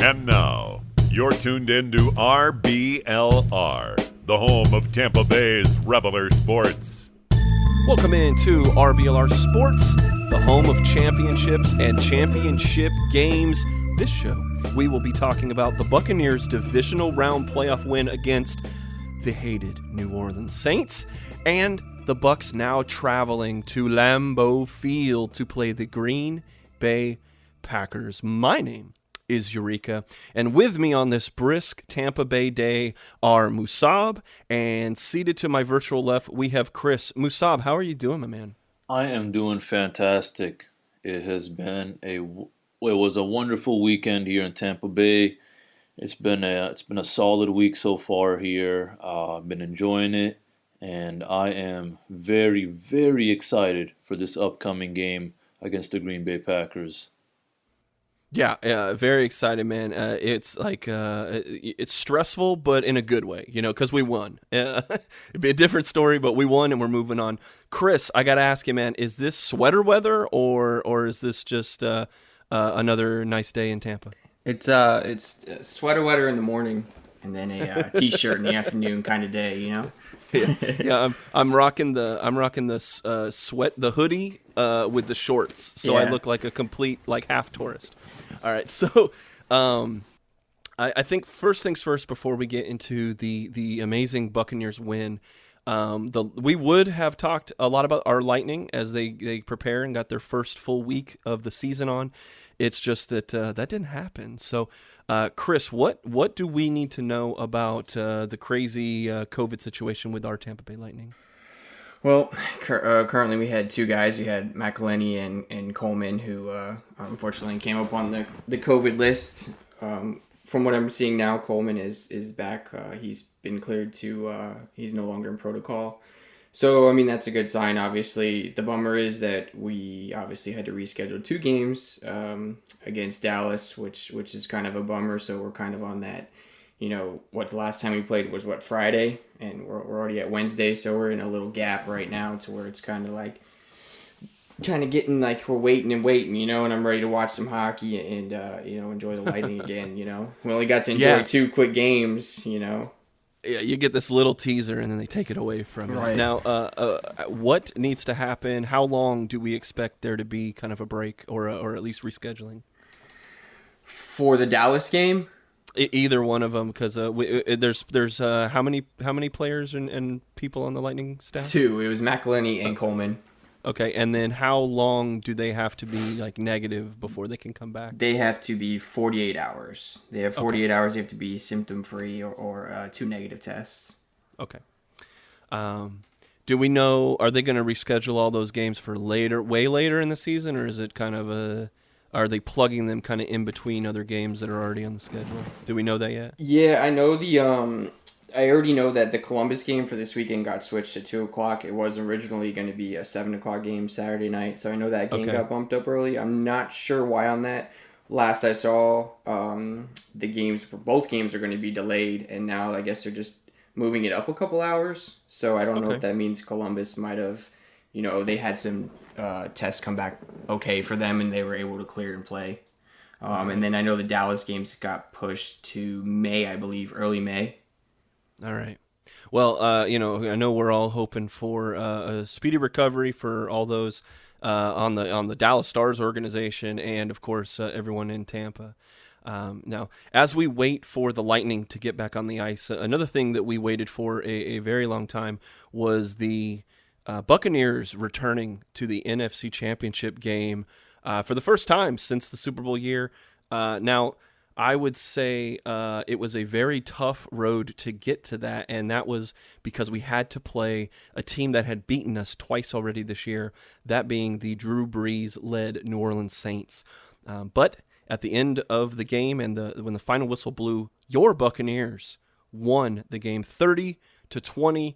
And now, you're tuned into RBLR, the home of Tampa Bay's Reveler Sports. Welcome into RBLR Sports, the home of championships and championship games. This show, we will be talking about the Buccaneers' divisional round playoff win against the hated New Orleans Saints, and the Bucs now traveling to Lambeau Field to play the Green Bay Packers. My name is Eureka, and with me on this brisk Tampa Bay day are Musab, and seated to my virtual left, we have Chris. Musab, how are you doing, my man? I am doing fantastic. It was a wonderful weekend here in Tampa Bay. It's been a solid week so far here. I've been enjoying it, and I am very, very excited for this upcoming game against the Green Bay Packers. Yeah, very excited, man. It's like it's stressful, but in a good way, because we won. It'd be a different story, but we won, and we're moving on. Chris, I gotta ask you, man, is this sweater weather, or is this just another nice day in Tampa? It's sweater weather in the morning, and then a t-shirt in the afternoon kind of day, Yeah, I'm rocking the hoodie with the shorts, so I look like a complete half tourist. All right, so I think first things first before we get into the amazing Buccaneers win. We would have talked a lot about our Lightning as they prepare and got their first full week of the season on. It's just that that didn't happen. So, Chris, what do we need to know about the crazy COVID situation with our Tampa Bay Lightning? Well, currently we had two guys. We had McElhenney and Coleman, who unfortunately came up on the COVID list. From what I'm seeing now, Coleman is back. He's been cleared to. He's no longer in protocol. So, I mean, that's a good sign, obviously. The bummer is that we obviously had to reschedule two games against Dallas, which is kind of a bummer. So we're kind of on that, the last time we played was, Friday? And we're already at Wednesday, so we're in a little gap right now to where it's kind of getting we're waiting, and I'm ready to watch some hockey and, enjoy the Lightning again, We only got to enjoy two quick games, Yeah, you get this little teaser, and then they take it away from you. Right. Now, what needs to happen? How long do we expect there to be kind of a break or at least rescheduling? For the Dallas game? Either one of them, because there's how many players and people on the Lightning staff? Two. It was McElhenney and Coleman. Okay, and then how long do they have to be negative before they can come back? They have to be 48 hours. They have 48 hours. They have to be symptom-free or two negative tests. Okay. Do we know, are they going to reschedule all those games for way later in the season, or is it kind of are they plugging them kind of in between other games that are already on the schedule? Do we know that yet? Yeah, I know I already know that the Columbus game for this weekend got switched to 2 o'clock. It was originally going to be a 7 o'clock game Saturday night, so I know that game got bumped up early. I'm not sure why on that. Last I saw, the games for both games are going to be delayed, and now I guess they're just moving it up a couple hours. So I don't know if that means Columbus might have, they had some tests come back okay for them, and they were able to clear and play. And then I know the Dallas games got pushed to May, I believe, early May. All right. Well, I know we're all hoping for a speedy recovery for all those on the Dallas Stars organization, and of course everyone in Tampa. Now, as we wait for the Lightning to get back on the ice, another thing that we waited for a very long time was the Buccaneers returning to the NFC Championship game for the first time since the Super Bowl year. Now, I would say it was a very tough road to get to that, and that was because we had to play a team that had beaten us twice already this year, that being the Drew Brees-led New Orleans Saints. But at the end of the game and when the final whistle blew, your Buccaneers won the game 30-20.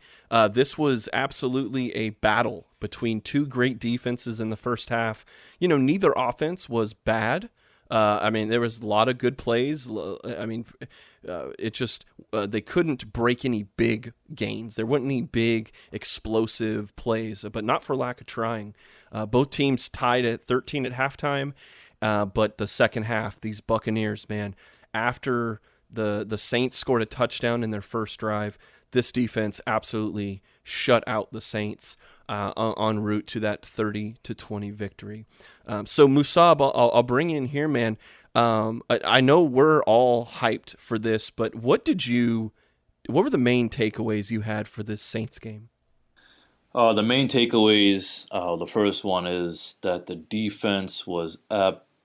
This was absolutely a battle between two great defenses in the first half. Neither offense was bad. There was a lot of good plays. It just they couldn't break any big gains. There weren't any big explosive plays, but not for lack of trying. Both teams tied at 13 at halftime, but the second half, these Buccaneers, man, after the Saints scored a touchdown in their first drive, this defense absolutely shut out the Saints en route to that 30-20 victory. So Musab, I'll bring you in here, man. I know we're all hyped for this, but what were the main takeaways you had for this Saints game? The main takeaways, the first one is that the defense was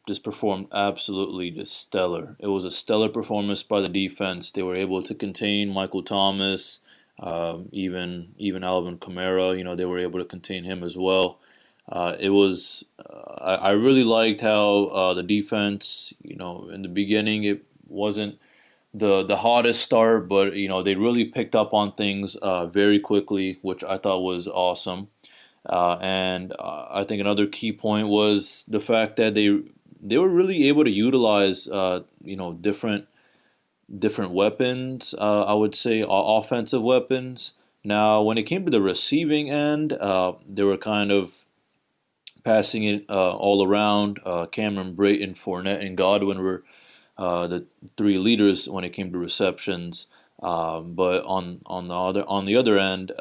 just performed absolutely just stellar. It was a stellar performance by the defense. They were able to contain Michael Thomas, even Alvin Kamara. They were able to contain him as well. I really liked how the defense, in the beginning it wasn't the hottest start, but they really picked up on things very quickly, which I thought was awesome. And I think another key point was the fact that they were really able to utilize different weapons. I would say offensive weapons. Now, when it came to the receiving end, they were kind of passing it all around. Cameron Brayton, Fournette, and Godwin were the three leaders when it came to receptions. But on the other end,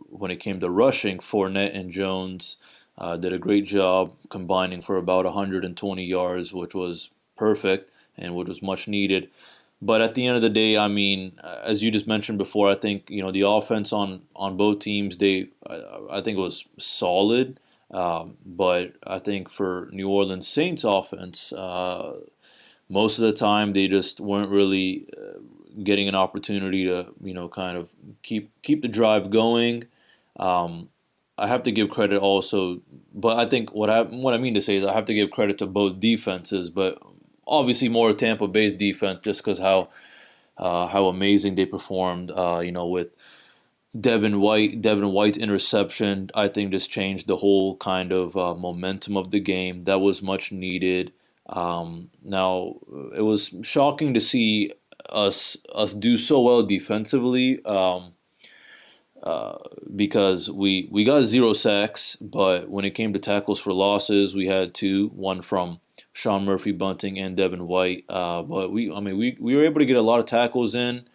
when it came to rushing, Fournette and Jones did a great job combining for about 120 yards, which was perfect and which was much needed. But at the end of the day, I mean, as you just mentioned before, I think the offense on both teams, I think it was solid. But I think for New Orleans Saints offense, most of the time they just weren't really getting an opportunity to kind of keep the drive going. I have to give credit also, but I think what I mean to say is I have to give credit to both defenses, but obviously more Tampa Bay's defense just because how amazing they performed. With Devin White's interception, I think just changed the whole kind of momentum of the game. That was much needed. Now it was shocking to see us do so well defensively. Because we got 0 sacks, but when it came to tackles for losses, we had 2, one from Sean Murphy-Bunting and Devin White. But we were able to get a lot of tackles in,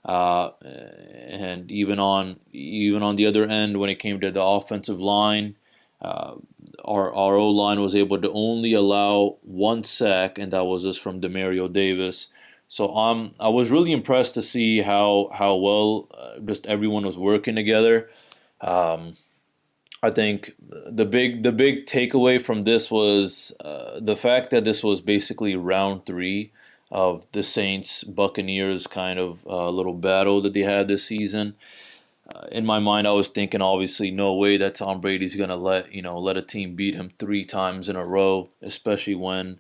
and even on the other end, when it came to the offensive line, our O-line was able to only allow 1 sack, and that was just from Demario Davis. So I was really impressed to see how well just everyone was working together. I think the big takeaway from this was the fact that this was basically round 3 of the Saints Buccaneers kind of little battle that they had this season. In my mind, I was thinking, obviously, no way that Tom Brady's gonna let a team beat him 3 times in a row, especially when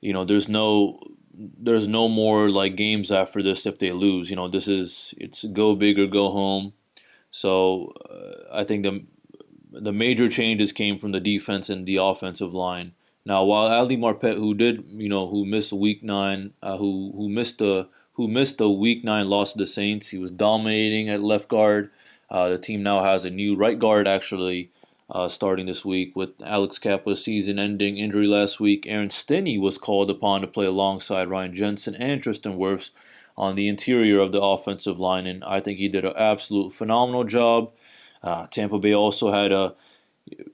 there's no more like games after this if they lose. It's go big or go home. So I think the major changes came from the defense and the offensive line. Now, while Ali Marpet, who missed week 9, who missed the week 9 loss to the Saints, he was dominating at left guard. The team now has a new right guard actually. Starting this week with Alex Kappa's season-ending injury last week. Aaron Stinney was called upon to play alongside Ryan Jensen and Tristan Wirfs on the interior of the offensive line, and I think he did an absolute phenomenal job. Tampa Bay also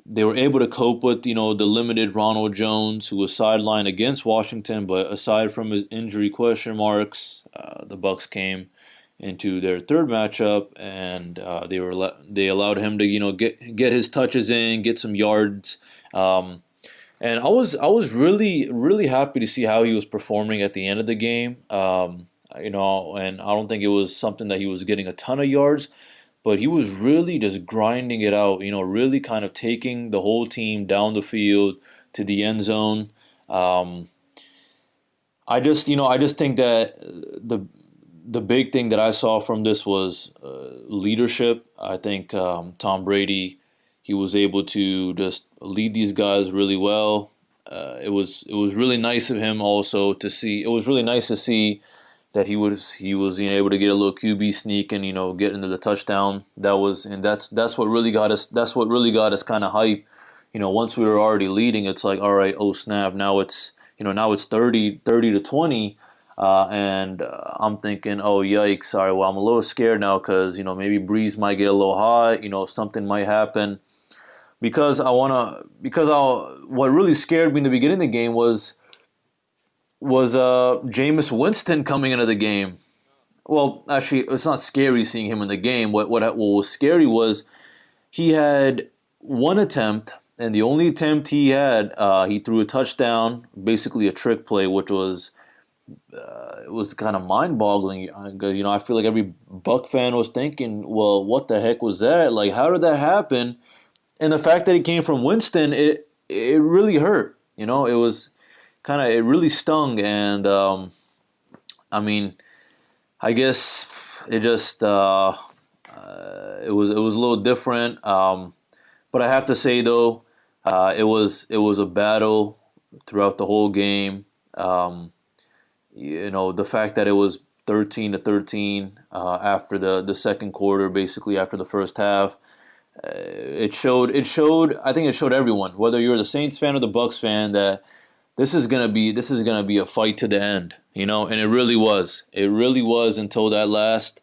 they were able to cope with the limited Ronald Jones, who was sidelined against Washington, but aside from his injury question marks, the Bucs came into their third matchup, and they allowed him to get his touches in, get some yards, and I was really happy to see how he was performing at the end of the game. And I don't think it was something that he was getting a ton of yards, but he was really just grinding it out. Really kind of taking the whole team down the field to the end zone. I just think that the big thing that I saw from this was leadership. I think Tom Brady, he was able to just lead these guys really well. It was really nice of him also to see. It was really nice to see that he was able to get a little QB sneak and get into the touchdown. That's what really got us. That's what really got us kind of hype. Once we were already leading, it's like, all right, oh snap, now it's 30 to 20. and I'm thinking, oh yikes! All right, well I'm a little scared now because maybe Brees might get a little hot. Something might happen because what really scared me in the beginning of the game was Jameis Winston coming into the game. Well, actually, it's not scary seeing him in the game. What was scary was he had one attempt, and the only attempt he had, he threw a touchdown, basically a trick play, which was it was kind of mind-boggling. I feel like every Buck fan was thinking, well, what the heck was that? Like, how did that happen? And the fact that it came from Winston, it really hurt. It was it really stung, and I guess it just it was a little different. But I have to say though, it was a battle throughout the whole game. The fact that it was 13-13 after the second quarter, basically after the first half, it showed. I think it showed everyone, whether you're the Saints fan or the Bucs fan, that this is gonna be a fight to the end. And it really was. It really was until that last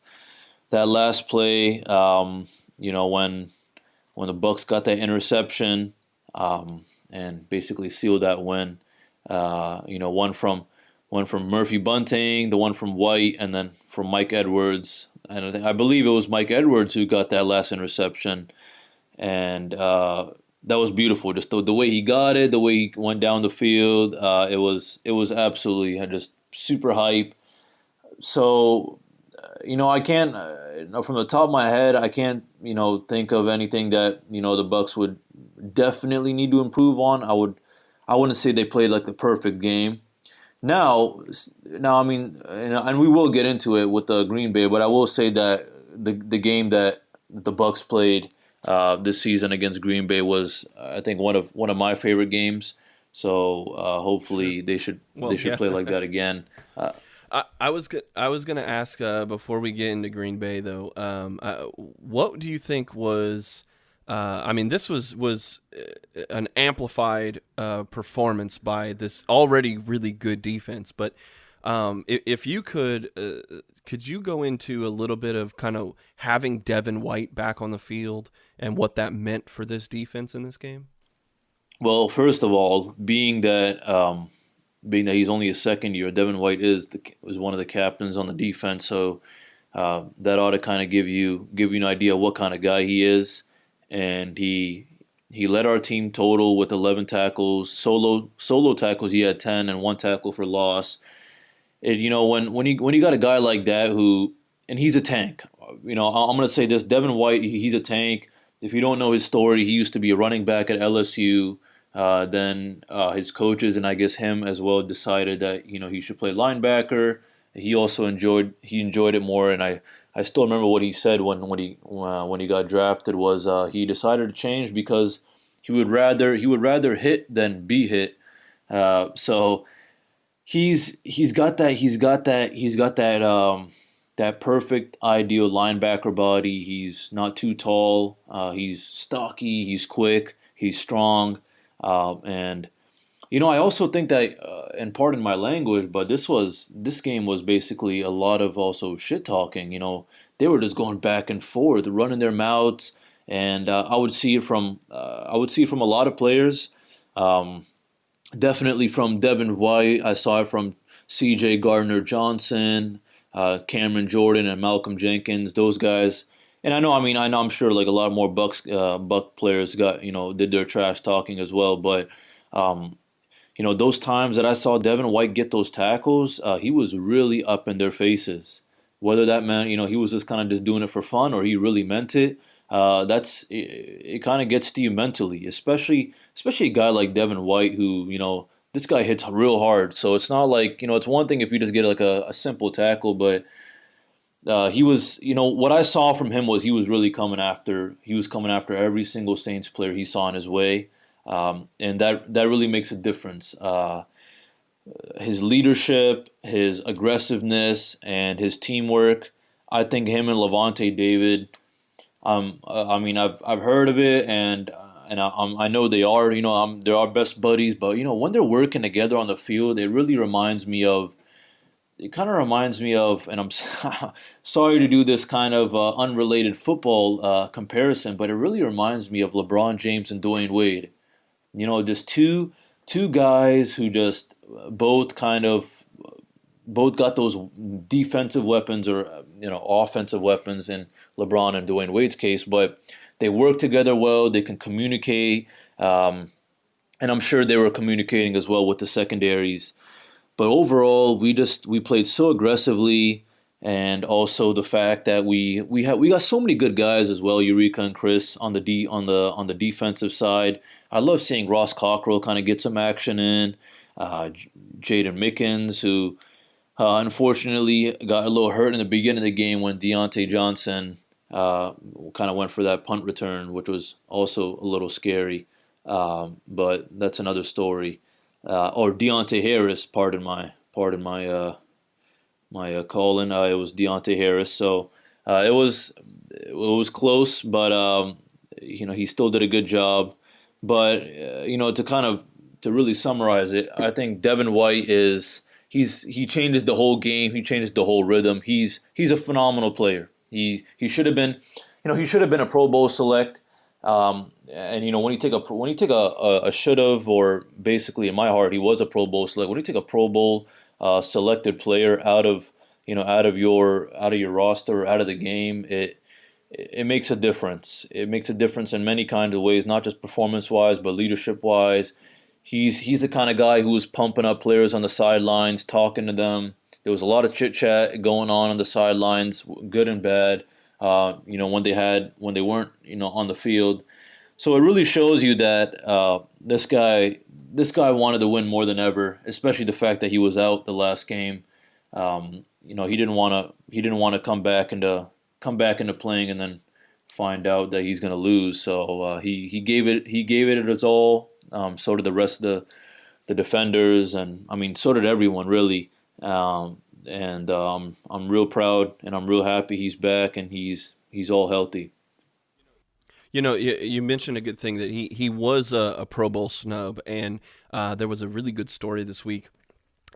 play. When the Bucs got that interception, and basically sealed that win. One from Murphy Bunting, the one from White, and then from Mike Edwards. And I believe it was Mike Edwards who got that last interception, and that was beautiful. Just the way he got it, the way he went down the field, it was absolutely just super hype. So, I can't, from the top of my head, I can't, think of anything that the Bucs would definitely need to improve on. I wouldn't say they played like the perfect game. Now, I mean, and we will get into it with the Green Bay, but I will say that the game that the Bucs played this season against Green Bay was, I think, one of my favorite games. So hopefully they should play like that again. I was gonna ask before we get into Green Bay though. What do you think was? This was an amplified performance by this already really good defense. But if you could you go into a little bit of kind of having Devin White back on the field and what that meant for this defense in this game? Well, first of all, being that he's only a second year, Devin White was one of the captains on the defense, so that ought to kind of give you an idea of what kind of guy he is. And he led our team total with 11 tackles, solo tackles. He had 10 and one tackle for loss. And when you got a guy like that and he's a tank. I'm going to say this: Devin White, he's a tank. If you don't know his story, he used to be a running back at LSU. Then his coaches and I guess him as well decided that he should play linebacker. He also enjoyed it more, and I still remember what he said when he got drafted was he decided to change because he would rather hit than be hit. So he's got that perfect ideal linebacker body. He's not too tall. He's stocky. He's quick. He's strong. And I also think that, and pardon my language, but this game was basically a lot of also shit talking. They were just going back and forth, running their mouths, and I would see it from a lot of players. Definitely from Devin White. I saw it from C.J. Gardner-Johnson, Cameron Jordan, and Malcolm Jenkins. Those guys. And I'm sure like a lot more Buck players did their trash talking as well, but. Those times that I saw Devin White get those tackles, he was really up in their faces. Whether that meant, he was just kind of just doing it for fun or he really meant it, it kind of gets to you mentally, especially a guy like Devin White who, this guy hits real hard. So it's not like, it's one thing if you just get like a simple tackle, but he was, what I saw from him was he was coming after every single Saints player he saw in his way. And that really makes a difference. His leadership, his aggressiveness, and his teamwork. I think him and Levante David. I've heard of it, and I know they are. They're our best buddies. But when they're working together on the field, it really reminds me of it kind of reminds me of, and I'm sorry to do this kind of unrelated football comparison, but it really reminds me of LeBron James and Dwayne Wade. Just two guys who just both kind of both got those defensive weapons or offensive weapons in LeBron and Dwayne Wade's case, but they work together well. They can communicate, and I'm sure they were communicating as well with the secondaries. But overall, we played so aggressively, and also the fact that we got so many good guys as well, Eureka and Chris on the defensive side. I love seeing Ross Cockrell kind of get some action in, Jaden Mickens, who unfortunately got a little hurt in the beginning of the game when Deontay Johnson kind of went for that punt return, which was also a little scary. But that's another story. Or Deontay Harris, pardon my calling. It was Deontay Harris. So it was close, but he still did a good job. But to really summarize it, I think Devin White he changes the whole game. He changes the whole rhythm. He's a phenomenal player. He should have been a Pro Bowl select. And when you take a should have, or basically in my heart he was a Pro Bowl select. When you take a Pro Bowl selected player out of your roster or out of the game, it makes a difference. It makes a difference in many kinds of ways, not just performance wise, but leadership wise. He's the kind of guy who was pumping up players on the sidelines, talking to them. There was a lot of chit chat going on the sidelines, good and bad. When they weren't on the field. So it really shows you that this guy wanted to win more than ever, especially the fact that he was out the last game. He didn't want to come back into playing and then find out that he's going to lose. So he gave it his all. So did the rest of the defenders, and I mean, so did everyone really. I'm real proud and I'm real happy he's back and he's all healthy. You mentioned a good thing that he was a Pro Bowl snub, and there was a really good story this week.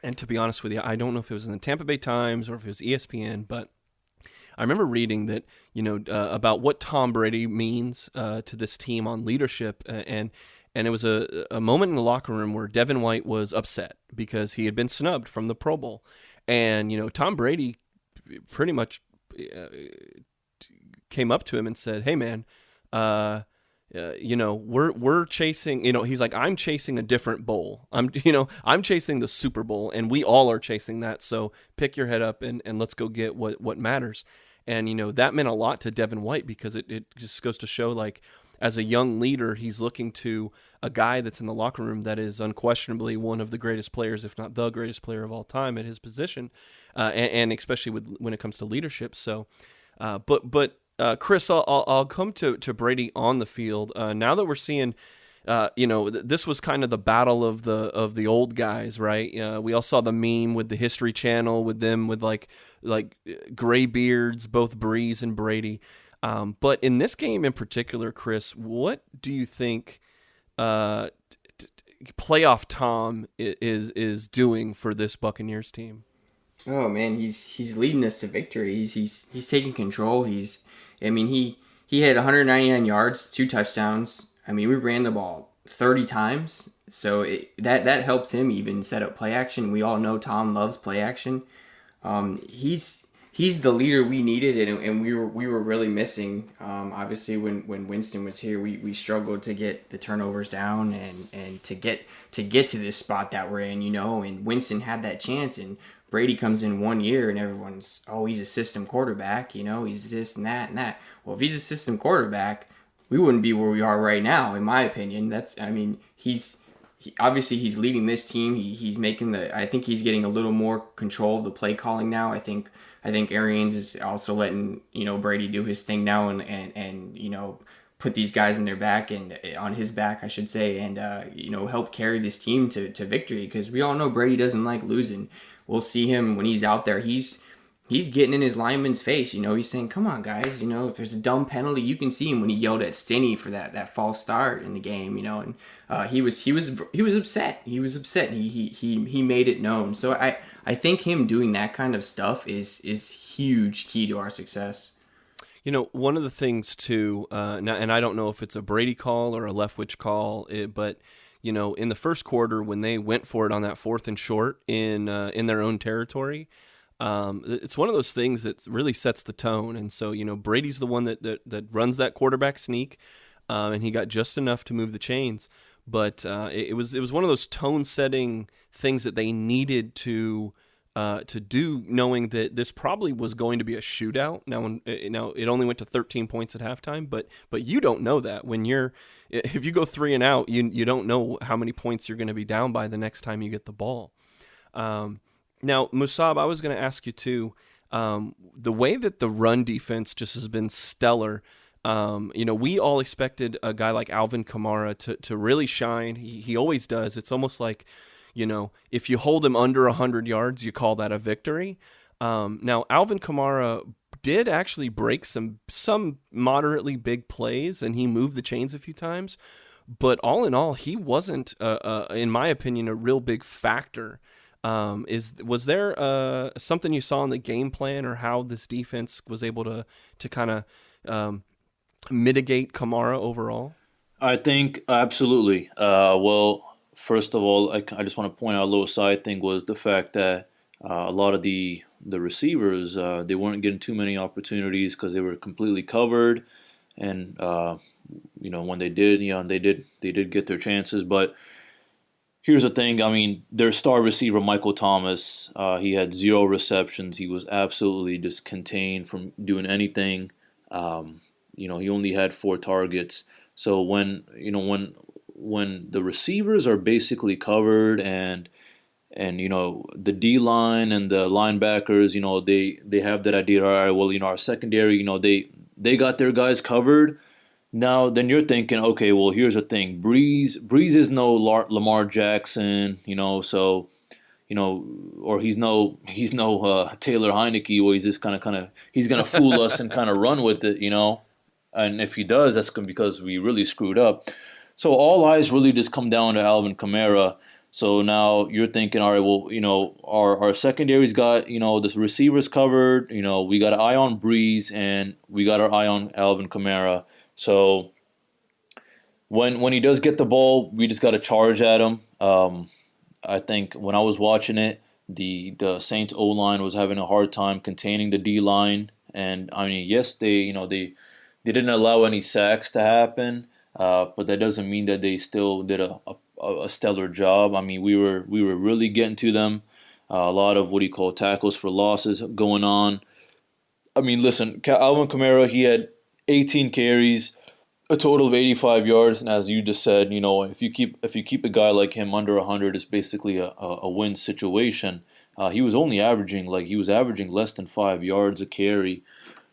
And to be honest with you, I don't know if it was in the Tampa Bay Times or if it was ESPN, but I remember reading that about what Tom Brady means to this team on leadership, and it was a moment in the locker room where Devin White was upset because he had been snubbed from the Pro Bowl. And, Tom Brady pretty much came up to him and said, "Hey, man, we're chasing, he's like, I'm chasing a different bowl. I'm chasing the Super Bowl, and we all are chasing that. So pick your head up and let's go get what matters." And, that meant a lot to Devin White because it just goes to show, like, as a young leader, he's looking to a guy that's in the locker room that is unquestionably one of the greatest players, if not the greatest player of all time at his position, and especially when it comes to leadership. So, but Chris, I'll come to Brady on the field. Now that we're seeing, this was kind of the battle of the old guys, right? We all saw the meme with the History Channel with them with like gray beards, both Brees and Brady. But in this game in particular, Chris, what do you think playoff Tom is doing for this Buccaneers team? Oh man, he's leading us to victory. He's taking control. He had 199 yards, 2 touchdowns. I mean, we ran the ball 30 times, so that helps him even set up play action. We all know Tom loves play action. He's the leader we needed, and we were really missing. Obviously, when Winston was here, we struggled to get the turnovers down and to get to this spot that we're in, And Winston had that chance, and Brady comes in 1 year, and everyone's, he's a system quarterback, he's this and that and that. Well, if he's a system quarterback, we wouldn't be where we are right now, in my opinion. Obviously he's leading this team. He's making I think he's getting a little more control of the play calling now. I think Arians is also letting Brady do his thing now and put these guys in their back and on his back, I should say, and help carry this team to victory, because we all know Brady doesn't like losing. We'll see him when he's out there. He's he's getting in his lineman's face. He's saying, "Come on, guys. If there's a dumb penalty, you can see him when he yelled at Stinney for that false start in the game. And he was upset. He was upset. He made it known. So I think him doing that kind of stuff is huge key to our success. One of the things too, now, and I don't know if it's a Brady call or a Leftwich call, but in the first quarter when they went for it on that 4th and short in their own territory. It's one of those things that really sets the tone. And so, Brady's the one that runs that quarterback sneak, and he got just enough to move the chains. But it was one of those tone-setting things that they needed to do, knowing that this probably was going to be a shootout. Now it only went to 13 points at halftime, but you don't know that if you go 3 and out, you don't know how many points you're going to be down by the next time you get the ball. Now, Musab, I was going to ask you too, the way that the run defense just has been stellar. We all expected a guy like Alvin Kamara to really shine. He always does. It's almost like, if you hold him under 100 yards, you call that a victory. Now, Alvin Kamara did actually break some moderately big plays, and he moved the chains a few times. But all in all, he wasn't, in my opinion, a real big factor. Was there something you saw in the game plan or how this defense was able to kind of mitigate Kamara overall? I think absolutely. Well, first of all, I just want to point out a little side thing was the fact that a lot of the receivers, they weren't getting too many opportunities because they were completely covered, and when they did, they did get their chances. But here's the thing. I mean, their star receiver, Michael Thomas, he had 0 receptions. He was absolutely just contained from doing anything. He only had 4 targets. So when the receivers are basically covered and the D line and the linebackers, they have that idea. All right, well, our secondary, they got their guys covered. Now, then you're thinking, okay, well, here's the thing. Brees is no Lamar Jackson, so, or he's no Taylor Heineke, where he's just kind of he's gonna fool us and kind of run with it, And if he does, that's because we really screwed up. So all eyes really just come down to Alvin Kamara. So now you're thinking, all right, well, our secondary's got, the receivers covered. We got an eye on Brees and we got our eye on Alvin Kamara. So when he does get the ball, we just got to charge at him. I think when I was watching it, the Saints O-line was having a hard time containing the D-line. And, I mean, yes, they didn't allow any sacks to happen, but that doesn't mean that they still did a stellar job. I mean, we were really getting to them. A lot of tackles for losses going on. I mean, listen, Alvin Kamara, he had 18 carries, a total of 85 yards, and as you just said, if you keep a guy like him under 100, it's basically a win situation. He was averaging less than 5 yards a carry.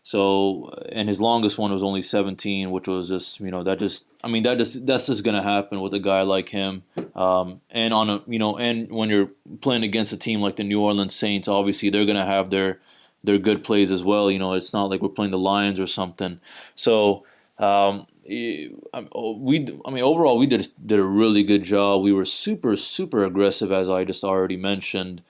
So, and his longest one was only 17, which was just, that's just gonna happen with a guy like him. And and when you're playing against a team like the New Orleans Saints, obviously they're gonna have their good plays as well. It's not like we're playing the Lions or something. So, overall, we did a really good job. We were super, super aggressive, as I just already mentioned.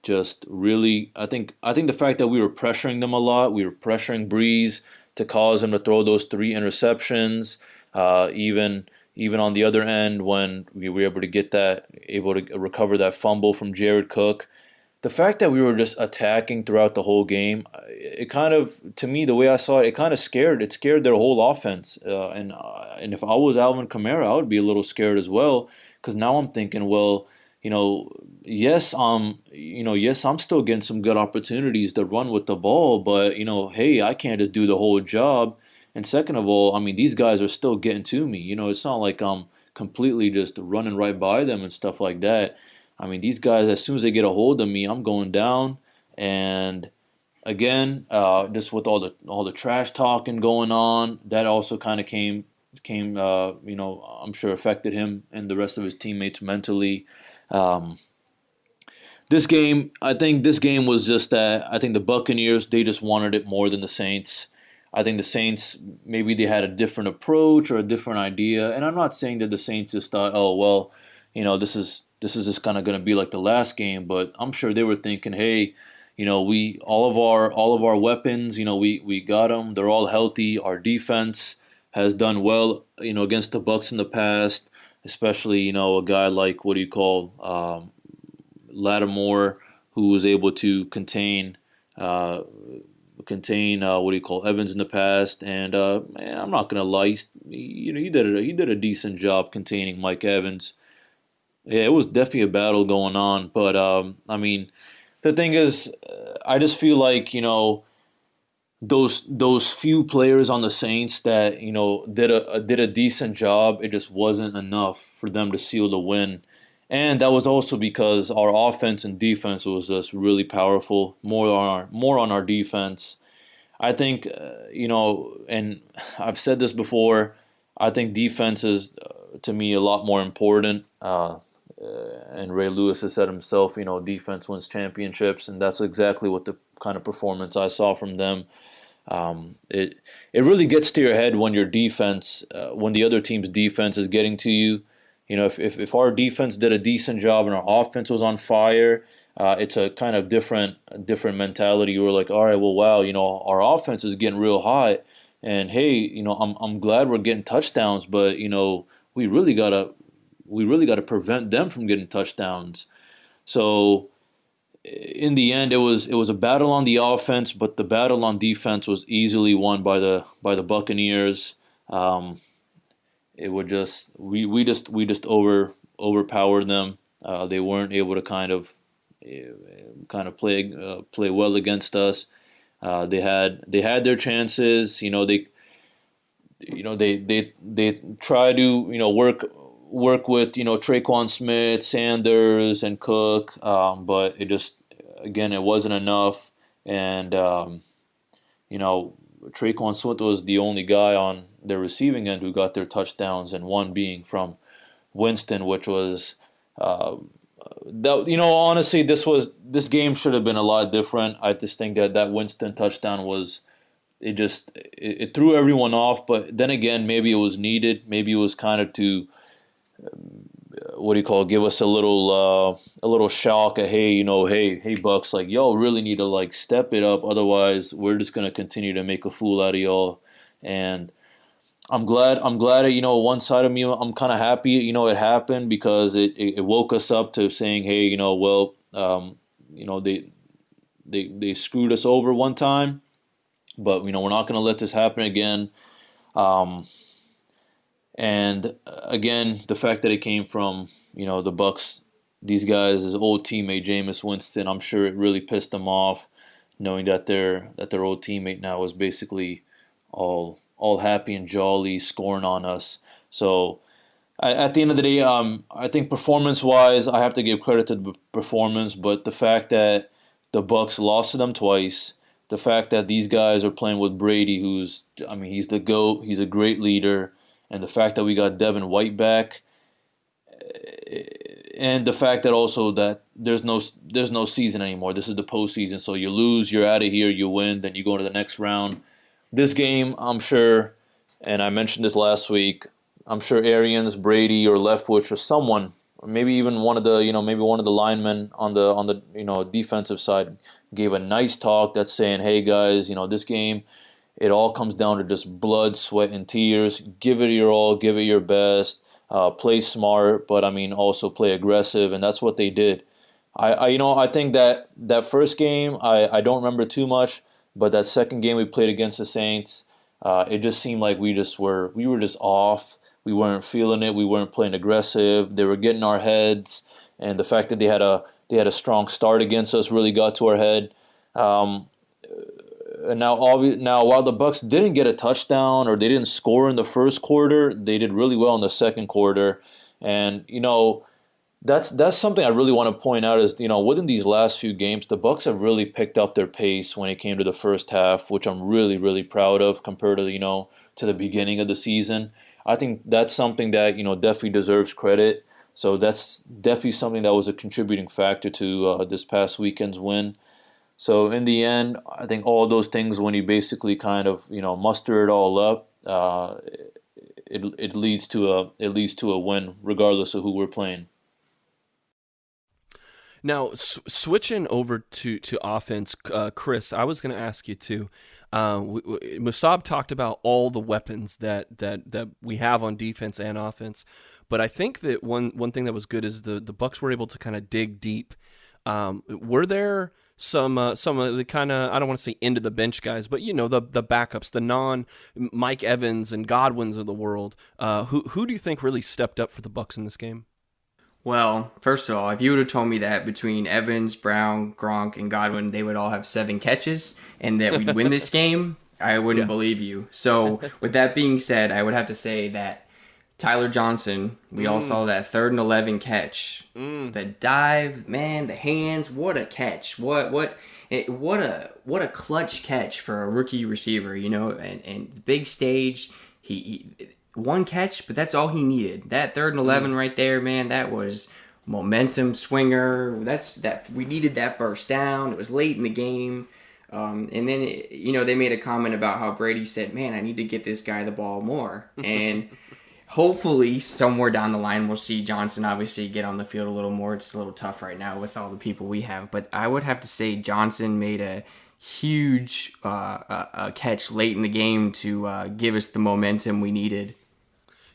Just really, I think the fact that we were pressuring them a lot, we were pressuring Brees to cause him to throw those 3 interceptions. Even on the other end, when we were able to recover that fumble from Jared Cook, the fact that we were just attacking throughout the whole game, it kind of, to me, the way I saw it, it kind of scared their whole offense. And if I was Alvin Kamara, I would be a little scared as well, because now I'm thinking, well, yes, I'm still getting some good opportunities to run with the ball, but hey, I can't just do the whole job. And second of all, I mean, these guys are still getting to me. It's not like I'm completely just running right by them and stuff like that. I mean, these guys, as soon as they get a hold of me, I'm going down. And again, just with all the trash talking going on, that also kind of came, I'm sure affected him and the rest of his teammates mentally. I think this game was just that. I think the Buccaneers, they just wanted it more than the Saints. I think the Saints, maybe they had a different approach or a different idea. And I'm not saying that the Saints just thought, oh well, this is just kind of going to be like the last game. But I'm sure they were thinking, hey, we all of our weapons, we got them. They're all healthy. Our defense has done well, against the Bucs in the past, especially a guy like Lattimore, who was able to contain Evans in the past, and man, I'm not gonna lie, he did a decent job containing Mike Evans. Yeah, it was definitely a battle going on, but I mean, the thing is, I just feel like those few players on the Saints that did a decent job. It just wasn't enough for them to seal the win. And that was also because our offense and defense was just really powerful. More on our defense. I think and I've said this before. I think defense is to me a lot more important. And Ray Lewis has said himself, defense wins championships, and that's exactly what the kind of performance I saw from them. It really gets to your head when your defense, when the other team's defense is getting to you. If our defense did a decent job and our offense was on fire, it's a kind of different mentality. We're like, all right, well, wow, our offense is getting real hot, and hey, I'm glad we're getting touchdowns, but we really gotta prevent them from getting touchdowns. So in the end, it was a battle on the offense, but the battle on defense was easily won by the Buccaneers. It would just we just overpowered them. They weren't able to kind of play well against us. They had their chances. They try to work with Traquan Smith, Sanders, and Cook, but it wasn't enough. And Traquan Smith was the only guy on their receiving end who got their touchdowns, and one being from Winston, which was honestly, this game should have been a lot different. I just think that Winston touchdown was it threw everyone off, but then again, maybe it was needed. Maybe it was kind of to give us a little shock. Hey Bucs, like, yo, really need to like step it up. Otherwise, we're just gonna continue to make a fool out of y'all. And I'm glad. One side of me, I'm kind of happy. It happened because it woke us up to saying, hey, they screwed us over one time, but we're not gonna let this happen again. And again, the fact that it came from the Bucs, these guys, his old teammate Jameis Winston, I'm sure it really pissed them off, knowing that their old teammate now was basically all happy and jolly, scoring on us. So at the end of the day, I think performance-wise, I have to give credit to the performance, but the fact that the Bucs lost to them twice, the fact that these guys are playing with Brady, he's the GOAT, he's a great leader. And the fact that we got Devin White back, and the fact that also that there's no season anymore. This is the postseason, so you lose, you're out of here. You win, then you go to the next round. This game, I'm sure, and I mentioned this last week, I'm sure Arians, Brady, or Leftwich, or someone, or maybe even one of the linemen on the defensive side gave a nice talk that's saying, hey guys, this game, it all comes down to just blood, sweat, and tears. Give it your all, give it your best. Play smart, but also play aggressive, and that's what they did. I think that first game I don't remember too much, but that second game we played against the Saints, it just seemed like we were just off. We weren't feeling it. We weren't playing aggressive. They were getting our heads, and the fact that they had a strong start against us really got to our head. And now, while the Bucs didn't get a touchdown or they didn't score in the first quarter, they did really well in the second quarter. And that's something I really want to point out is within these last few games, the Bucs have really picked up their pace when it came to the first half, which I'm really, really proud of compared to to the beginning of the season. I think that's something that definitely deserves credit. So that's definitely something that was a contributing factor to this past weekend's win. So in the end, I think all those things, when you basically kind of muster it all up, it leads to a win regardless of who we're playing. Now, switching over to offense, Chris, I was going to ask you too. Musab talked about all the weapons that we have on defense and offense, but I think that one thing that was good is the Bucs were able to kind of dig deep. Were there some of the kind of, I don't want to say end of the bench guys, but the backups, the non Mike Evans and Godwins of the world? Who do you think really stepped up for the Bucs in this game? Well, first of all, if you would have told me that between Evans, Brown, Gronk, and Godwin, they would all have 7 catches and that we'd win this game, I wouldn't believe you. So, with that being said, I would have to say that Tyler Johnson, we all saw that 3rd and 11 catch. The dive, man, the hands, what a catch. What a clutch catch for a rookie receiver, and big stage. He one catch, but that's all he needed. That 3rd and 11 right there, man, that was momentum swinger. We needed that first down. It was late in the game. And then, they made a comment about how Brady said, man, I need to get this guy the ball more. And hopefully somewhere down the line, we'll see Johnson obviously get on the field a little more. It's a little tough right now with all the people we have. But I would have to say Johnson made a huge catch late in the game to give us the momentum we needed.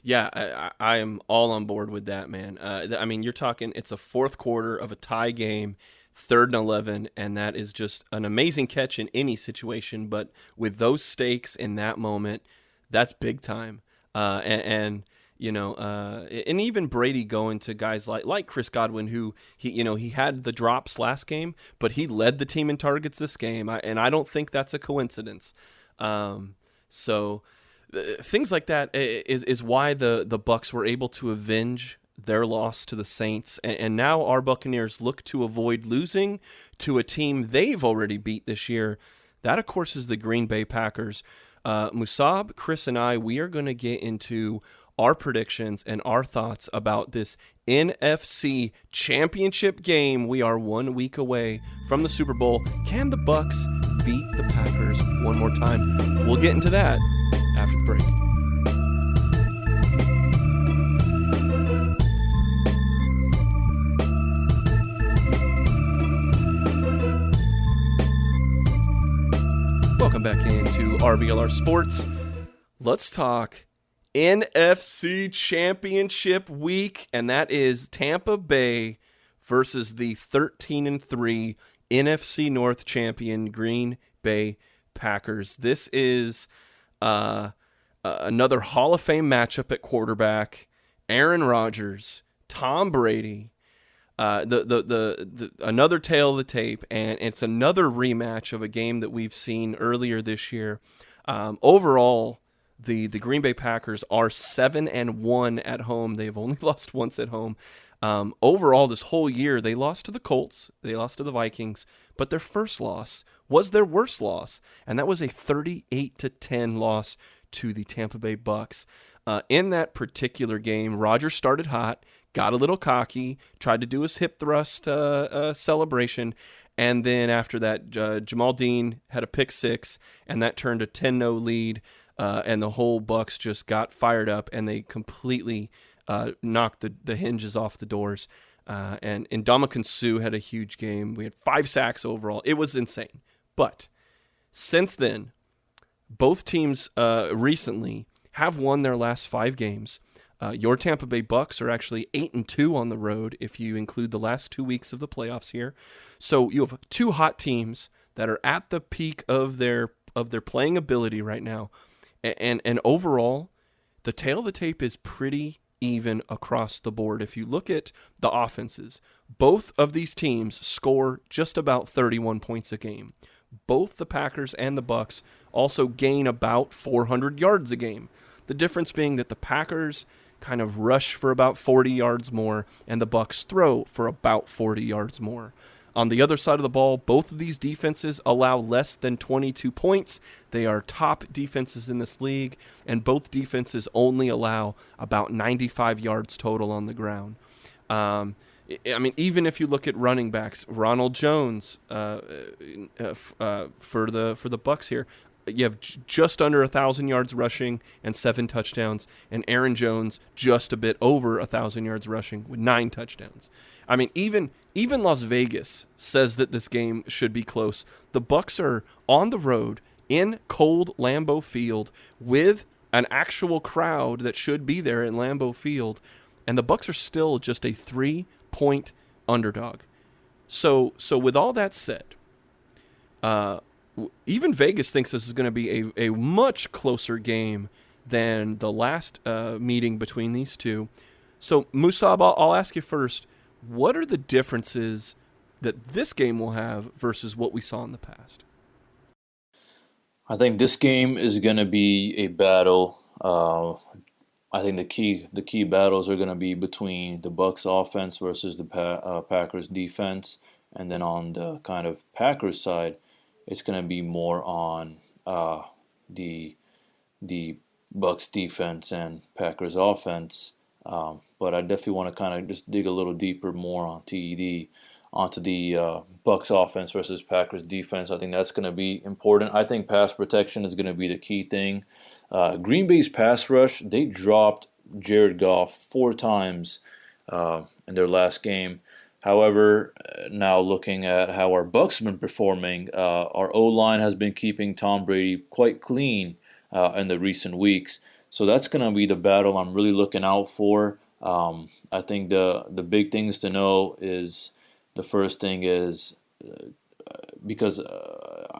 Yeah, I am all on board with that, man. I mean, you're talking, it's a 4th quarter of a tie game, 3rd and 11, and that is just an amazing catch in any situation. But with those stakes in that moment, that's big time. And even Brady going to guys like Chris Godwin, who he had the drops last game, but he led the team in targets this game, and I don't think that's a coincidence. So things like that is why the Bucs were able to avenge their loss to the Saints, and now our Buccaneers look to avoid losing to a team they've already beat this year. That, of course, is the Green Bay Packers. Musab, Chris, and we are going to get into our predictions and our thoughts about this NFC championship game. We are 1 week away from the Super Bowl. Can the Bucs beat the Packers one more time? We'll get into that after the break. Welcome back into RBLR Sports. Let's talk NFC Championship Week, and that is Tampa Bay versus the 13-3 NFC North champion Green Bay Packers. This is another Hall of Fame matchup at quarterback. Aaron Rodgers, Tom Brady, another tale of the tape, and it's another rematch of a game that we've seen earlier this year. Overall, the Green Bay Packers are 7-1 at home. They've only lost once at home. Overall, this whole year, they lost to the Colts, they lost to the Vikings, but their first loss was their worst loss, and that was a 38-10 loss to the Tampa Bay Bucs. In that particular game, Rodgers started hot, got a little cocky, tried to do his hip thrust celebration, and then after that, Jamal Dean had a pick six, and that turned a 10-0 lead, and the whole Bucs just got fired up, and they completely knocked the hinges off the doors. And Ndamukong Suh had a huge game. We had 5 sacks overall. It was insane. But since then, both teams recently have won their last 5 games. Your Tampa Bay Bucs are actually 8-2 on the road if you include the last 2 weeks of the playoffs here. So you have 2 hot teams that are at the peak of their playing ability right now. And overall, the tail of the tape is pretty even across the board. If you look at the offenses, both of these teams score just about 31 points a game. Both the Packers and the Bucs also gain about 400 yards a game. The difference being that the Packers kind of rush for about 40 yards more, and the Bucs throw for about 40 yards more. On the other side of the ball, both of these defenses allow less than 22 points. They are top defenses in this league, and both defenses only allow about 95 yards total on the ground. I mean, even if you look at running backs, Ronald Jones for the Bucs here, you have just under 1,000 yards rushing and 7 touchdowns, and Aaron Jones just a bit over 1,000 yards rushing with 9 touchdowns. I mean, even Las Vegas says that this game should be close. The Bucs are on the road in cold Lambeau Field with an actual crowd that should be there in Lambeau Field, and the Bucs are still just a 3-point underdog. So with all that said, even Vegas thinks this is going to be a much closer game than the last meeting between these two. So, Musab, I'll ask you first, what are the differences that this game will have versus what we saw in the past? I think this game is going to be a battle. I think the key battles are going to be between the Bucs offense versus the Packers defense, and then on the kind of Packers side, it's going to be more on the Bucs defense and Packers offense. But I definitely want to kind of just dig a little deeper more onto the Bucs offense versus Packers defense. I think that's going to be important. I think pass protection is going to be the key thing. Green Bay's pass rush, they dropped Jared Goff 4 times in their last game. However, now looking at how our Bucs have been performing, our O-line has been keeping Tom Brady quite clean in the recent weeks. So that's going to be the battle I'm really looking out for. I think the big things to know is, the first thing is, because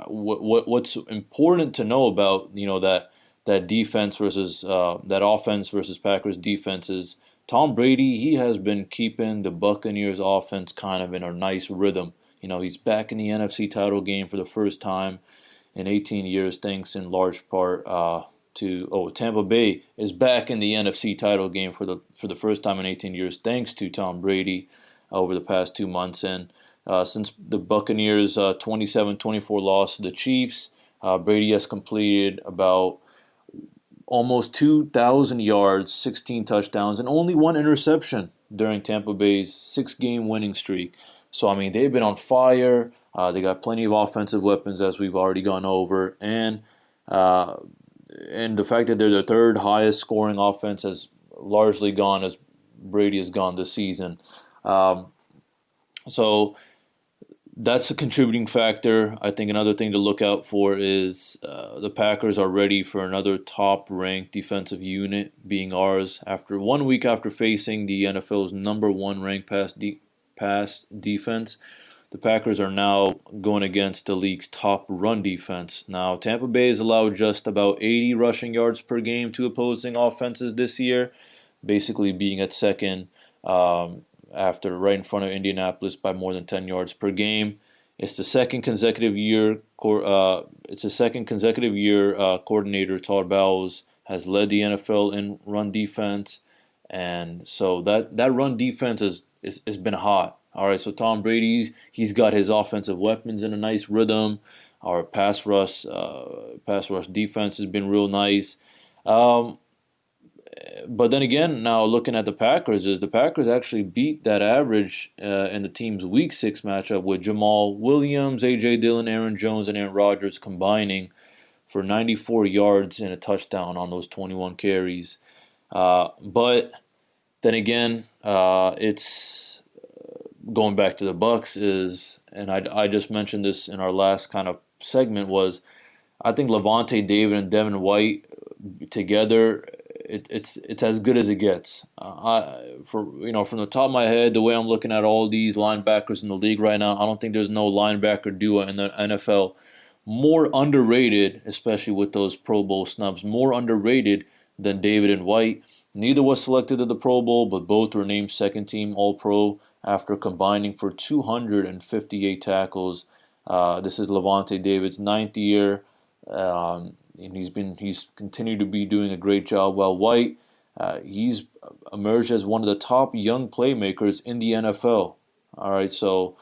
what's important to know about that defense versus that offense versus Packers defense is, Tom Brady, he has been keeping the Buccaneers offense kind of in a nice rhythm. He's back in the NFC title game for the first time in 18 years, thanks in large part to Tampa Bay is back in the NFC title game for the first time in 18 years, thanks to Tom Brady over the past 2 months. And since the Buccaneers' 27-24 loss to the Chiefs, Brady has completed about almost 2,000 yards, 16 touchdowns, and only 1 interception during Tampa Bay's 6-game winning streak. So, I mean, they've been on fire. They got plenty of offensive weapons, as we've already gone over. And the fact that they're the 3rd highest scoring offense has largely gone as Brady has gone this season. So that's a contributing factor. I think another thing to look out for is the Packers are ready for another top-ranked defensive unit, being ours. After 1 week after facing the NFL's number 1 ranked pass defense, the Packers are now going against the league's top run defense. Now, Tampa Bay has allowed just about 80 rushing yards per game to opposing offenses this year, basically being at second after right in front of Indianapolis by more than 10 yards per game. It's the second consecutive year. Coordinator Todd Bowles has led the NFL in run defense, and so that run defense has been hot. All right, so Tom Brady, he's got his offensive weapons in a nice rhythm. Our pass rush defense has been real nice. But then again, now looking at the Packers, the Packers actually beat that average in the team's Week 6 matchup with Jamal Williams, A.J. Dillon, Aaron Jones, and Aaron Rodgers combining for 94 yards and a touchdown on those 21 carries. But then again, it's going back to the Bucs and I just mentioned this in our last kind of segment, was I think Lavonte David and Devin White together, it's as good as it gets. From the top of my head, the way I'm looking at all these linebackers in the league right now, I don't think there's no linebacker duo in the NFL more underrated, especially with those Pro Bowl snubs, more underrated than David and White. Neither was selected to the Pro Bowl, but both were named second team All-Pro after combining for 258 tackles. This is Lavonte David's 9th year. And he's continued to be doing a great job. While White, he's emerged as one of the top young playmakers in the NFL. All right, so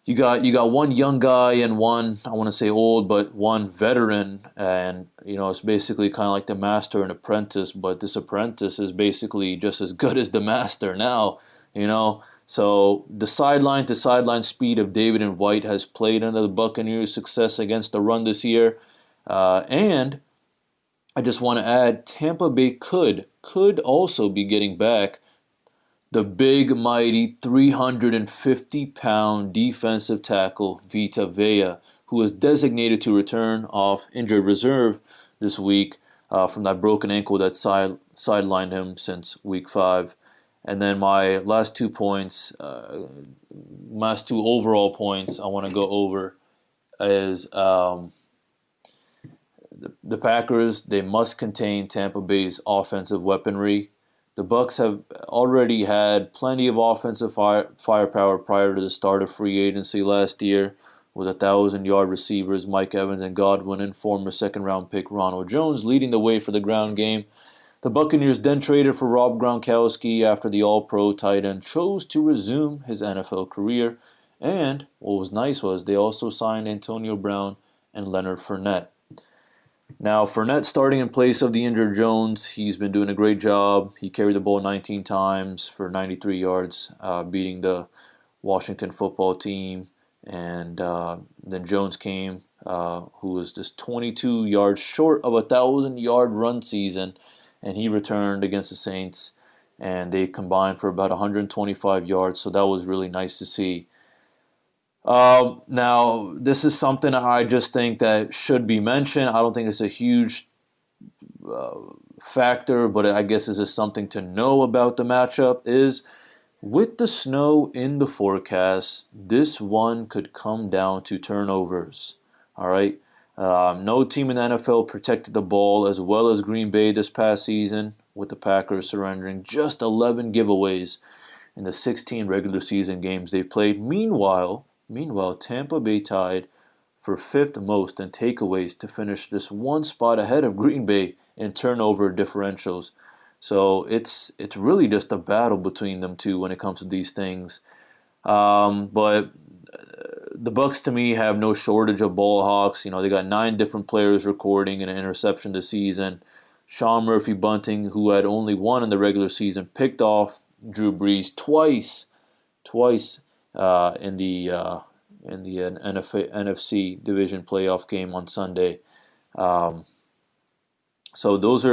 you got one young guy and one, I want to say old, but one veteran, and it's basically kind of like the master and apprentice. But this apprentice is basically just as good as the master now. So the sideline to sideline speed of David and White has played into the Buccaneers' success against the run this year. And I just want to add, Tampa Bay could also be getting back the big, mighty 350-pound defensive tackle Vita Vea, who was designated to return off injured reserve this week from that broken ankle that sidelined him since week 5. And then my last 2 points, last 2 overall points I want to go over is the Packers, they must contain Tampa Bay's offensive weaponry. The Bucs have already had plenty of offensive firepower prior to the start of free agency last year, with 1,000-yard receivers Mike Evans and Godwin and former second-round pick Ronald Jones leading the way for the ground game. The Buccaneers then traded for Rob Gronkowski after the All-Pro tight end chose to resume his NFL career. And what was nice was they also signed Antonio Brown and Leonard Fournette. Now, Fournette starting in place of the injured Jones, he's been doing a great job. He carried the ball 19 times for 93 yards, beating the Washington football team. And then Jones came, who was just 22 yards short of a 1,000-yard run season, and he returned against the Saints, and they combined for about 125 yards, so that was really nice to see. Now, this is something I just think that should be mentioned. I don't think it's a huge factor, but I guess this is something to know about the matchup is with the snow in the forecast, this one could come down to turnovers. All right. No team in the NFL protected the ball as well as Green Bay this past season, with the Packers surrendering just 11 giveaways in the 16 regular season games they played. Meanwhile, Tampa Bay tied for 5th most in takeaways to finish just one spot ahead of Green Bay in turnover differentials. So it's really just a battle between them two when it comes to these things. But the Bucs, to me, have no shortage of ball hawks. They got 9 different players recording an interception this season. Sean Murphy-Bunting, who had only 1 in the regular season, picked off Drew Brees twice in the NFC division playoff game on Sunday. So those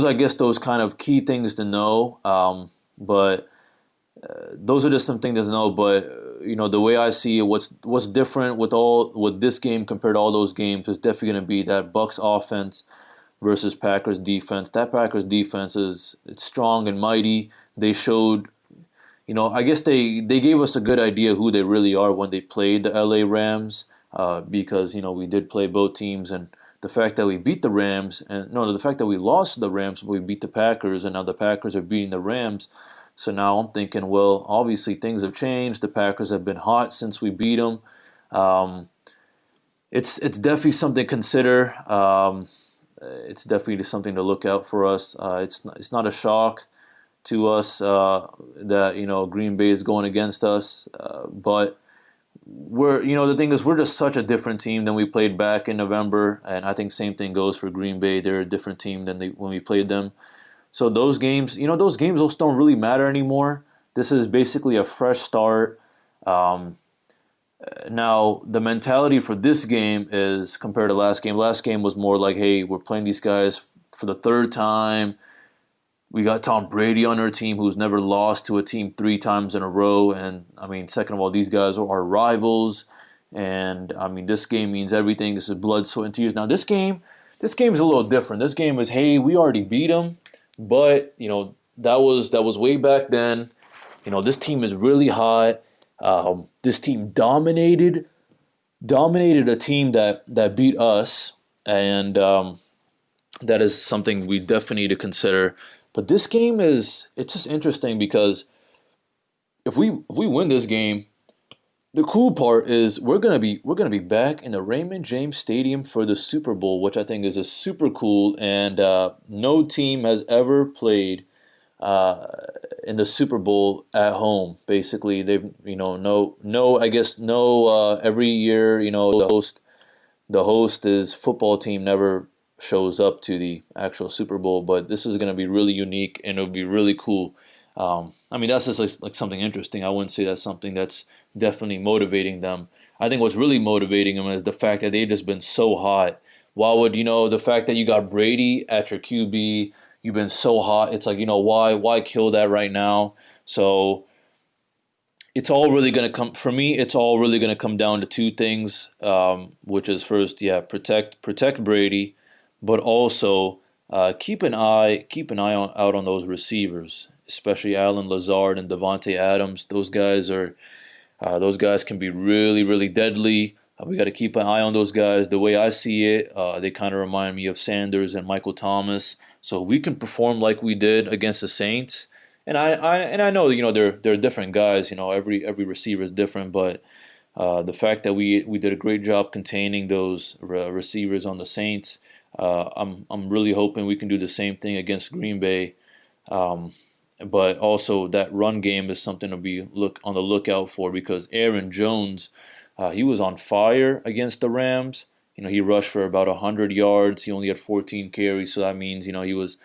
I guess those kind of key things to know. But those are just some things to know. But the way I see it, what's different with this game compared to all those games is definitely going to be that Bucs offense versus Packers defense. That Packers defense it's strong and mighty. They showed, I guess they gave us a good idea who they really are when they played the LA Rams, because we did play both teams, and the fact that we beat the Rams, the fact that we lost to the Rams, but we beat the Packers, and now the Packers are beating the Rams. So now I'm thinking, well, obviously things have changed. The Packers have been hot since we beat them. It's definitely something to consider. It's definitely something to look out for us. It's not a shock to us that Green Bay is going against us, but the thing is we're just such a different team than we played back in November, and I think same thing goes for Green Bay. They're a different team than when we played them. So those games, those don't really matter anymore. This is basically a fresh start. Now, the mentality for this game is compared to last game. Last game was more like, hey, we're playing these guys for the 3rd time. We got Tom Brady on our team, who's never lost to a team 3 times in a row. And, second of all, these guys are our rivals. And, this game means everything. This is blood, sweat, and tears. Now, this game is a little different. This game is, hey, we already beat them. But, that was way back then. This team is really hot. This team dominated a team that beat us. And that is something we definitely need to consider. But this game it's just interesting because if we win this game, the cool part is we're gonna be back in the Raymond James Stadium for the Super Bowl, which I think is a super cool. And no team has ever played in the Super Bowl at home. Basically, they've every year the host is football team never shows up to the actual Super Bowl, but this is going to be really unique and it'll be really cool. I mean, that's just like something interesting. I wouldn't say that's something that's definitely motivating them. I think what's really motivating them is the fact that they've just been so hot. Why would, the fact that you got Brady at your QB, you've been so hot. It's like, why kill that right now? So it's all really going to come, for me, it's all really going to come down to two things, which is first, protect Brady, but also keep an eye out on those receivers, especially Allen Lazard and Devontae Adams. Those guys can be really, really deadly. We got to keep an eye on those guys. The way I see it, they kind of remind me of Sanders and Michael Thomas. So we can perform like we did against the Saints. And I know they're different guys. Every receiver is different, but the fact that we did a great job containing those receivers on the Saints, I'm really hoping we can do the same thing against Green Bay. But also that run game is something to be on the lookout for, because Aaron Jones, he was on fire against the Rams. He rushed for about 100 yards. He only had 14 carries, so that means he was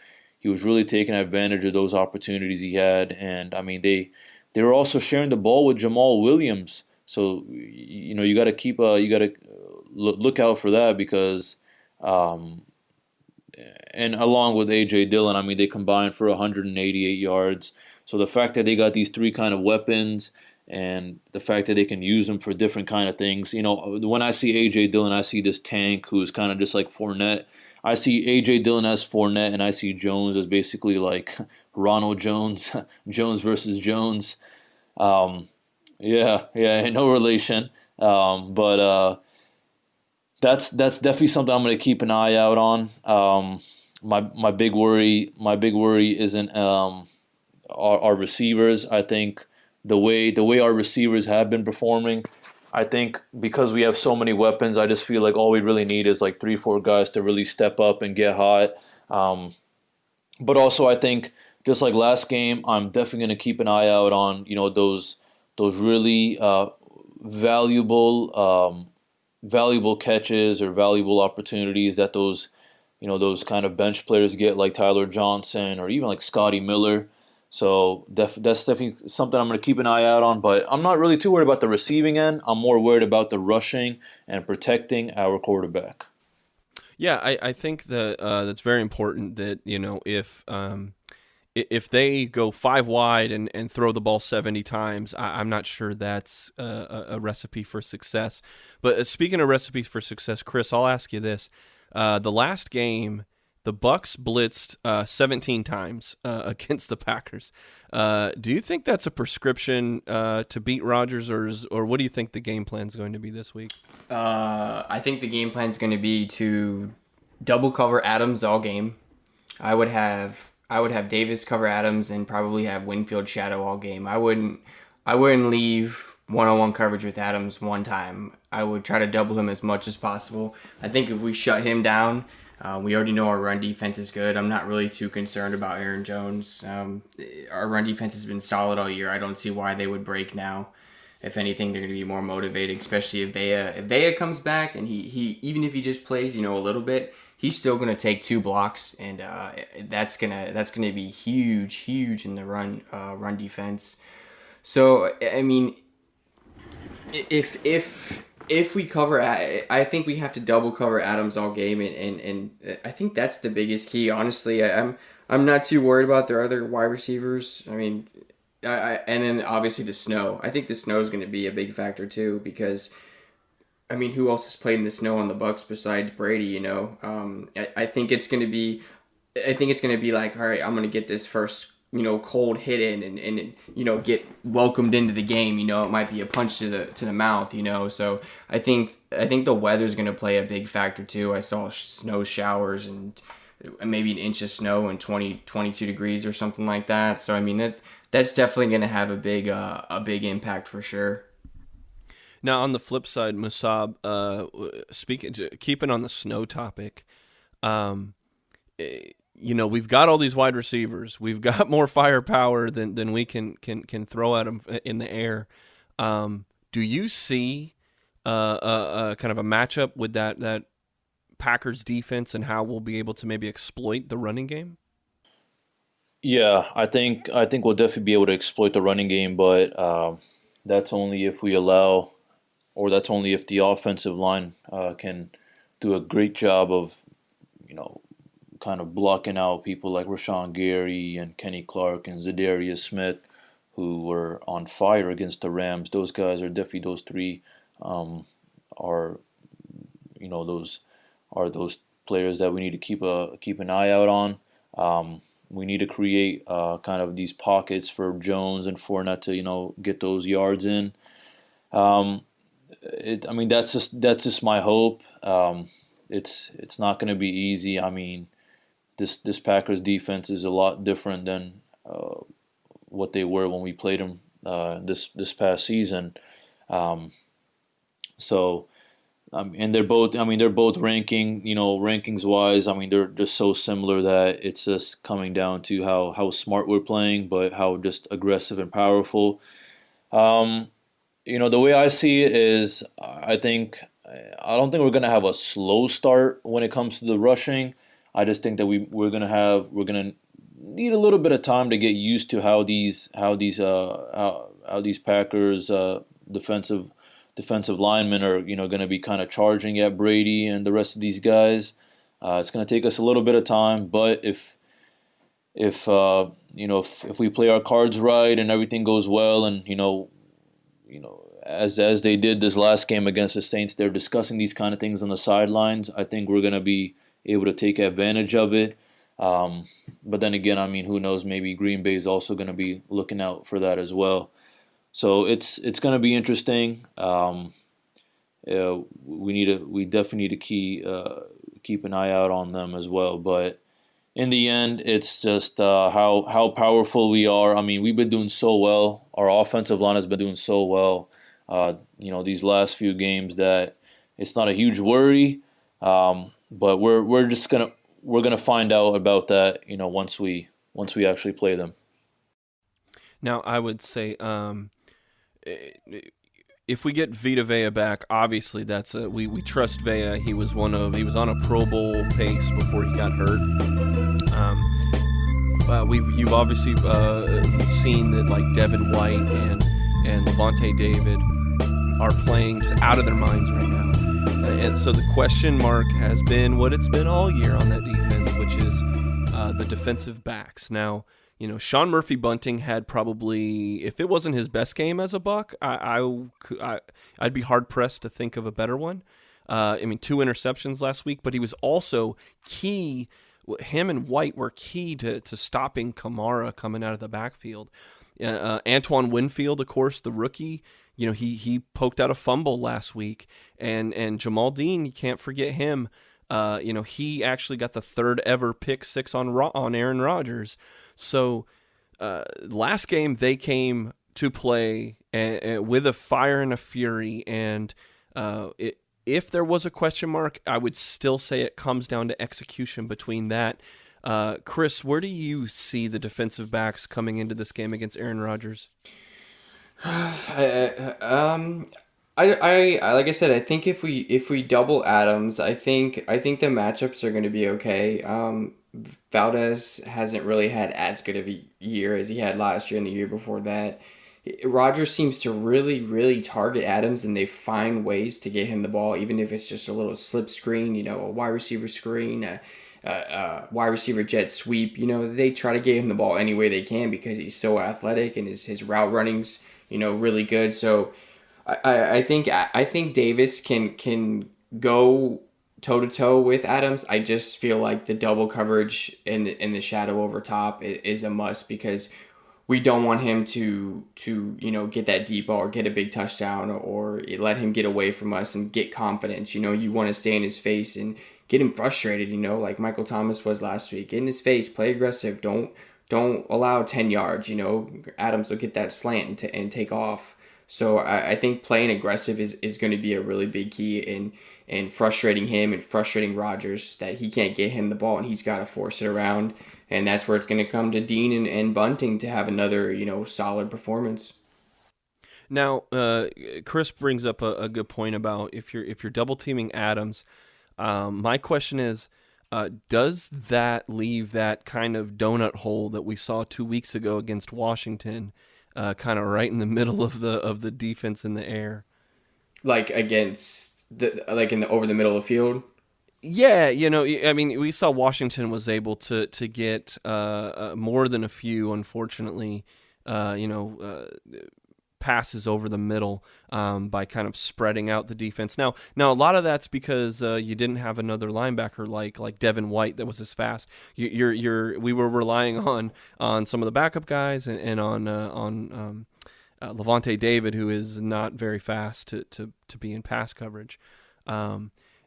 really taking advantage of those opportunities he had. And I mean, they were also sharing the ball with Jamal Williams. So you got to look out for that, because and along with A.J. Dillon, I mean, they combined for 188 yards. So the fact that they got these three kind of weapons, and the fact that they can use them for different kind of things. When I see A.J. Dillon, I see this tank who's kind of just like Fournette. I see A.J. Dillon as Fournette, and I see Jones as basically like Ronald Jones, Jones versus Jones. No relation. But that's definitely something I'm going to keep an eye out on. My big worry isn't our receivers. I think the way our receivers have been performing, I think because we have so many weapons, I just feel like all we really need is like 3-4 guys to really step up and get hot. But also, I think just like last game, I'm definitely going to keep an eye out on those really valuable catches or valuable opportunities that those kind of bench players get, like Tyler Johnson or even like Scotty Miller. So that's definitely something I'm going to keep an eye out on. But I'm not really too worried about the receiving end. I'm more worried about the rushing and protecting our quarterback. Yeah, I think that that's very important. That if they go 5 wide and throw the ball 70 times, I'm not sure that's a recipe for success. But speaking of recipes for success, Chris, I'll ask you this: the last game, the Bucs blitzed 17 times against the Packers. Do you think that's a prescription to beat Rodgers, or what do you think the game plan is going to be this week? I think the game plan is going to be to double cover Adams all game. I would have Davis cover Adams and probably have Winfield shadow all game. I wouldn't leave one-on-one coverage with Adams one time. I would try to double him as much as possible. I think if we shut him down, we already know our run defense is good. I'm not really too concerned about Aaron Jones. Our run defense has been solid all year. I don't see why they would break now. If anything, they're going to be more motivated, especially if Vea comes back, and he even if he just plays, a little bit, he's still going to take 2 blocks, and that's gonna be huge in the run defense. So I mean, if we cover, I think we have to double cover Adams all game, and I think that's the biggest key. Honestly, I'm not too worried about their other wide receivers. I mean, and then obviously the snow. I think the snow is going to be a big factor too, because I mean, who else has played in the snow on the Bucs besides Brady? I think it's going to be like, all right, I'm going to get this first cold hit in and get welcomed into the game. It might be a punch to the mouth. So I think the weather's going to play a big factor too. I saw snow showers and maybe an inch of snow and 22 degrees or something like that. So I mean that's definitely going to have a big impact for sure. Now, on the flip side, Musab, keeping on the snow topic, we've got all these wide receivers. We've got more firepower than we can throw at them in the air. Do you see a kind of a matchup with that Packers defense and how we'll be able to maybe exploit the running game? Yeah, I think we'll definitely be able to exploit the running game, but that's only if we allow, or that's only if the offensive line can do a great job of, you know, kind of blocking out people like Rashawn Gary and Kenny Clark and Zadarius Smith, who were on fire against the Rams. Those guys are definitely those three are those are those players that we need to keep an eye out on. We need to create kind of these pockets for Jones and Fournette to get those yards in. Um, I mean that's just my hope. It's not going to be easy. I mean this Packers defense is a lot different than what they were when we played them this past season. Um, so and they're both. I mean, they're both ranking. Rankings wise. I mean, they're just so similar that it's just coming down to how smart we're playing, but how just aggressive and powerful. Um, the way I see it is, I don't think we're gonna have a slow start when it comes to the rushing. I just think that we're gonna need a little bit of time to get used to how these Packers defensive linemen are going to be kind of charging at Brady and the rest of these guys. It's going to take us a little bit of time, but if we play our cards right and everything goes well, and as they did this last game against the Saints, they're discussing these kind of things on the sidelines. I think we're going to be able to take advantage of it. But then again, I mean, who knows? Maybe Green Bay is also going to be looking out for that as well. So it's going to be interesting. We definitely need to keep an eye out on them as well. But in the end, it's just how powerful we are. I mean, we've been doing so well. Our offensive line has been doing so well. These last few games that it's not a huge worry. But we're gonna find out about that. Once we actually play them. Now, I would say, if we get Vita Vea back, obviously we trust Vea. He was on a Pro Bowl pace before he got hurt. You've obviously seen that like Devin White and Levante David are playing just out of their minds right now. And so the question mark has been what it's been all year on that defense, which is the defensive backs. Now, Sean Murphy-Bunting had probably, if it wasn't his best game as a Buck, I'd be hard-pressed to think of a better one. 2 interceptions last week, but he was also key. Him and White were key to stopping Kamara coming out of the backfield. Antoine Winfield, of course, the rookie, he poked out a fumble last week. And Jamal Dean, you can't forget him. He actually got the third ever pick six on Aaron Rodgers. So last game they came to play with a fire and a fury, and if there was a question mark, I would still say it comes down to execution between that. Chris, where do you see the defensive backs coming into this game against Aaron Rodgers? I like I said, I think if we double Adams, I think the matchups are going to be okay. Valdez hasn't really had as good of a year as he had last year and the year before that. Rodgers seems to really, really target Adams, and they find ways to get him the ball, even if it's just a little slip screen, a wide receiver screen, a wide receiver jet sweep. They try to get him the ball any way they can because he's so athletic and his route running's really good. So I think Davis can go toe to toe with Adams. I just feel like the double coverage in the shadow over top is a must, because we don't want him to get that deep ball or get a big touchdown or let him get away from us and get confidence. You want to stay in his face and get him frustrated. Like Michael Thomas was last week. Get in his face, play aggressive. Don't allow 10 yards. Adams will get that slant and take off. So I think playing aggressive is going to be a really big key in frustrating him and frustrating Rodgers, that he can't get him the ball and he's got to force it around. And that's where it's going to come to Dean and Bunting to have another, solid performance. Now, Chris brings up a good point about if you're double teaming Adams. My question is, Does that leave that kind of donut hole that we saw 2 weeks ago against Washington, kind of right in the middle of the defense in the air? Like against over the middle of the field. Yeah, I mean, we saw Washington was able to get more than a few, unfortunately, passes over the middle by kind of spreading out the defense. Now a lot of that's because you didn't have another linebacker like Devin White that was as fast. We were relying on some of the backup guys and on Levante David, who is not very fast to be in pass coverage.